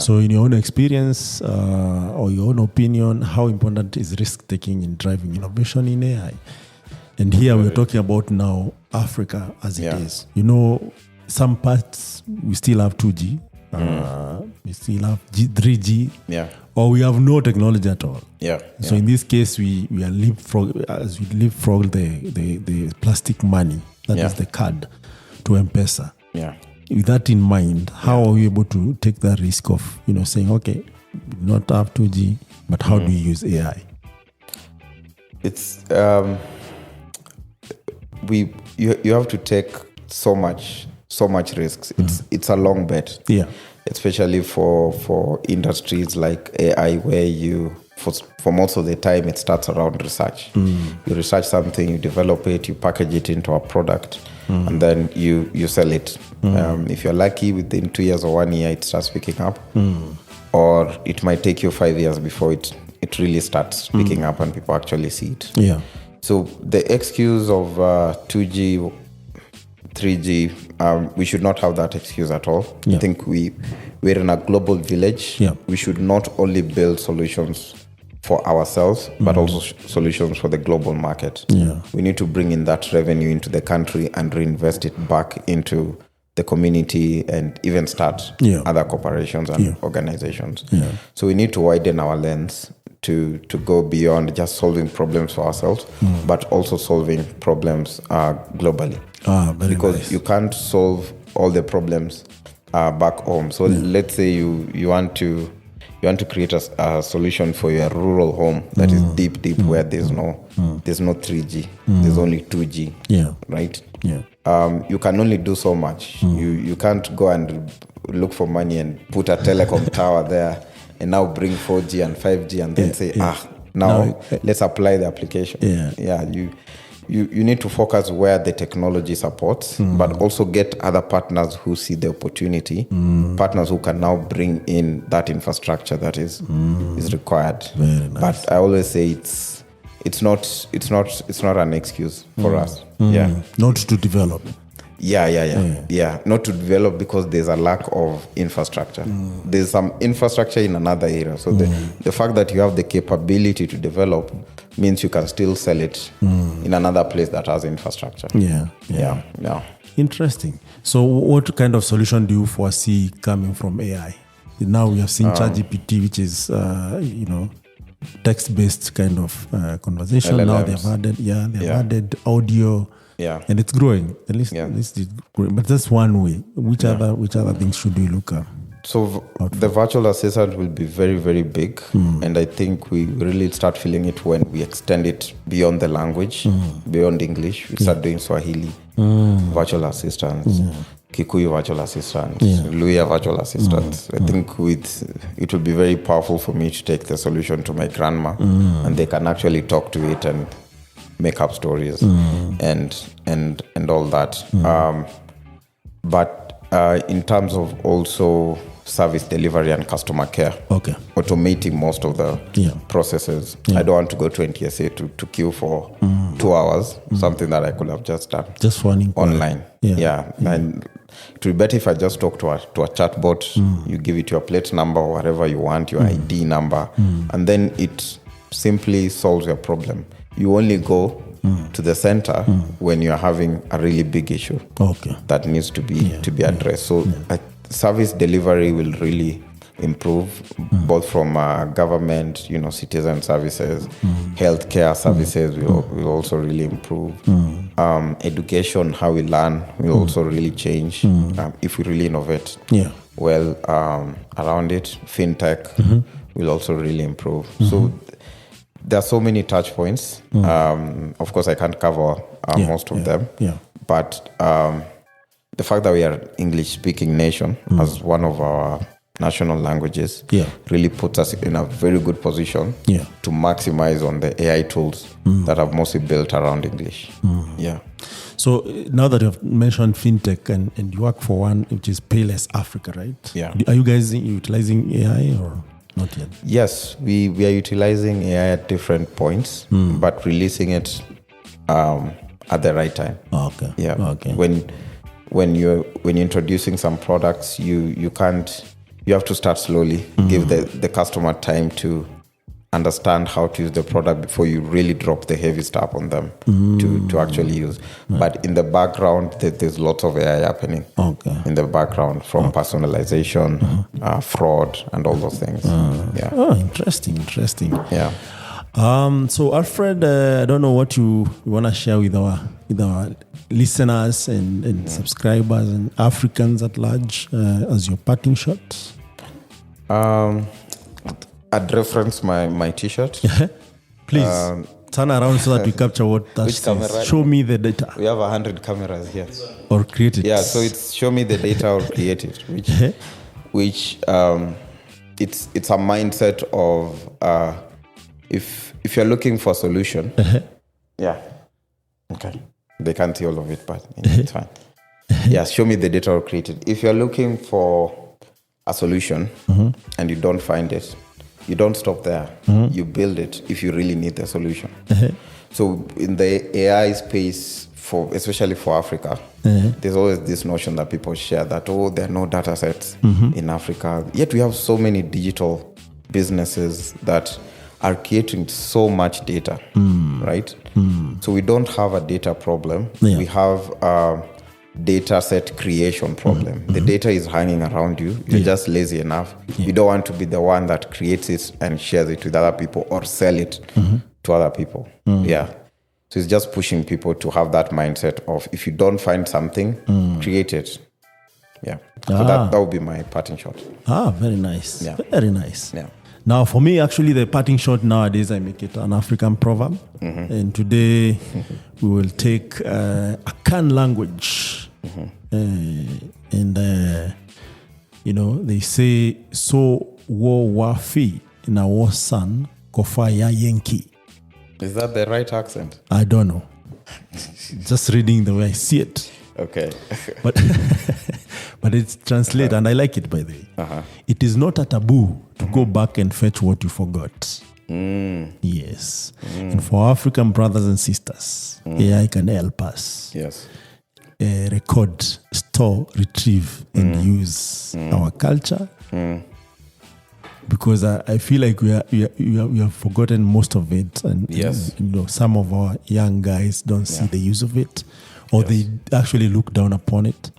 So in your own experience or your own opinion, how important is risk taking in driving innovation in AI? And here we're talking about now Africa as it is. Some parts we still have 2G, we still have 3G, or we have no technology at all. So in this case, we are leapfrog the plastic money, that is the card, to M-Pesa. With that in mind, how are we able to take that risk of saying, okay, we not have 2G, but how do we use AI? It's you have to take so much risks. It's a long bet. Especially for industries like AI, where for most of the time it starts around research. You research something, you develop it, you package it into a product, and then you sell it. If you're lucky, within 2 years or 1 year, it starts picking up, or it might take you 5 years before it really starts picking up and people actually see it. So the excuse of 2G, 3G, we should not have that excuse at all. I think we're in a global village. We should not only build solutions for ourselves, but also solutions for the global market. We need to bring in that revenue into the country and reinvest it back into the community and even start other corporations and organizations. So we need to widen our lens to go beyond just solving problems for ourselves, but also solving problems globally. Because you can't solve all the problems back home. So let's say you want to create a solution for your rural home that is deep where there's no 3G, there's only 2G, right? You can only do so much. You can't go and look for money and put a telecom tower there and now bring 4G and 5G and then say, now let's apply the application. You need to focus where the technology supports, but also get other partners who see the opportunity, partners who can now bring in that infrastructure that is required. Very nice. But I always say it's not an excuse for us. Not to develop. Not to develop because there's a lack of infrastructure. There's some infrastructure in another area. So the fact that you have the capability to develop means you can still sell it in another place that has infrastructure. Interesting. So what kind of solution do you foresee coming from AI? Now we have seen ChatGPT, which is text-based kind of conversation. LLMs. Now they've added audio. Yeah. And it's growing. At least it's growing. But that's one way. Which other things should we look at? So the virtual assistant will be very, very big. And I think we really start feeling it when we extend it beyond the language, beyond English. We start doing Swahili virtual assistants, Kikuyu virtual assistants, Luya virtual assistants. I think it will be very powerful for me to take the solution to my grandma and they can actually talk to it and make up stories and all that. But in terms of also service delivery and customer care, automating most of the processes. I don't want to go to NTSA to queue for 2 hours, something that I could have just done just for an online. And it would be better if I just talk to a chatbot. You give it your plate number or whatever you want, your ID number, and then it simply solves your problem. You only go to the center when you're having a really big issue that needs to be addressed. So service delivery will really improve, both from government, citizen services, healthcare services will also really improve. Education, how we learn, will also really change if we really innovate well around it. Fintech will also really improve. So there are so many touch points. Of course, I can't cover most of them. But the fact that we are an English-speaking nation as one of our national languages really puts us in a very good position to maximize on the AI tools that are mostly built around English. So now that you've mentioned fintech and you work for one which is Payless Africa, right? Are you guys utilizing AI or not yet? Yes, we are utilizing AI at different points, but releasing it at the right time. When you're introducing some products, you have to start slowly, give the customer time to understand how to use the product before you really drop the heavy stuff on them to actually use. But in the background, there's lots of AI happening in the background, from personalization, fraud, and all those things. Interesting. So Alfred, I don't know what you want to share with our listeners and subscribers and Africans at large as your parting shot. I'd reference my t-shirt. Please turn around so that we capture what that says. Show me the data. We have 100 cameras here. Or create it. So it's show me the data or create it, which it's a mindset of if you're looking for a solution. They can't see all of it, but it's fine. Show me the data or create it. If you're looking for a solution and you don't find it, you don't stop there. You build it if you really need the solution. So in the AI space, especially for Africa, there's always this notion that people share that, there are no data sets in Africa. Yet we have so many digital businesses that are creating so much data, right? So we don't have a data problem. We have a data set creation problem. The data is hanging around you. You're just lazy enough. You don't want to be the one that creates it and shares it with other people or sell it to other people. So it's just pushing people to have that mindset of, if you don't find something, create it. So that would be my parting shot. Very nice. Very nice. Now, for me, actually, the parting shot nowadays, I make it an African proverb. And today, we will take Akan language. They say, so wo wafi na wo san kofa ya yenki. Is that the right accent? I don't know. Just reading the way I see it. Okay. But it's translated, and I like it, by the way. It is not a taboo to go back and fetch what you forgot. Yes. And for African brothers and sisters, AI can help us. Record, store, retrieve, and use our culture. Because I feel like we have forgotten most of it, and some of our young guys don't see the use of it, or they actually look down upon it.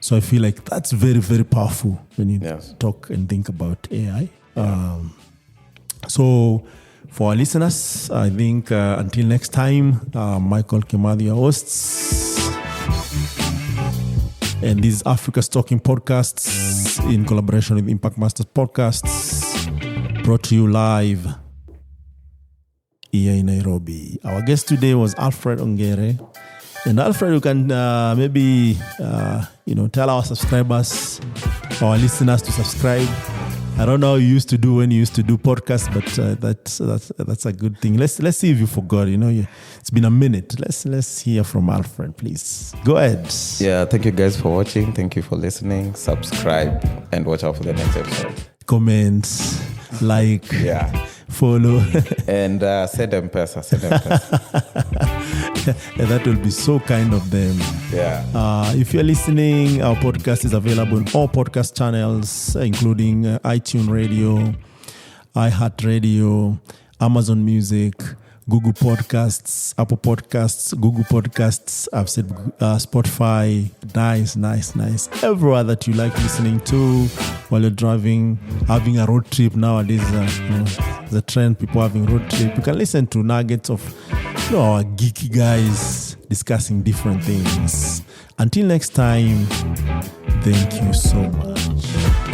So I feel like that's very, very powerful when you talk and think about AI. So For our listeners, I think until next time, Michael Kimathi, your hosts. And this is Africa's Talking Podcasts in collaboration with Impact Masters Podcasts, brought to you live here in Nairobi. Our guest today was Alfred Ongere. And Alfred, you can maybe tell our subscribers, our listeners to subscribe. I don't know how you used to do when you used to do podcasts, but that's a good thing. Let's see if you forgot. It's been a minute. Let's hear from Alfred, please. Go ahead. Yeah, thank you guys for watching. Thank you for listening. Subscribe and watch out for the next episode. Comments, like, follow, and send them pesa. Yeah, that will be so kind of them. Yeah. If you're listening, our podcast is available on all podcast channels, including iTunes Radio, iHeartRadio, Amazon Music, Google Podcasts, Apple Podcasts, Google Podcasts. I've said Spotify. Nice. Everywhere that you like listening to while you're driving, having a road trip nowadays. The trend, people having road trip. You can listen to nuggets of our geeky guys discussing different things. Until next time, thank you so much.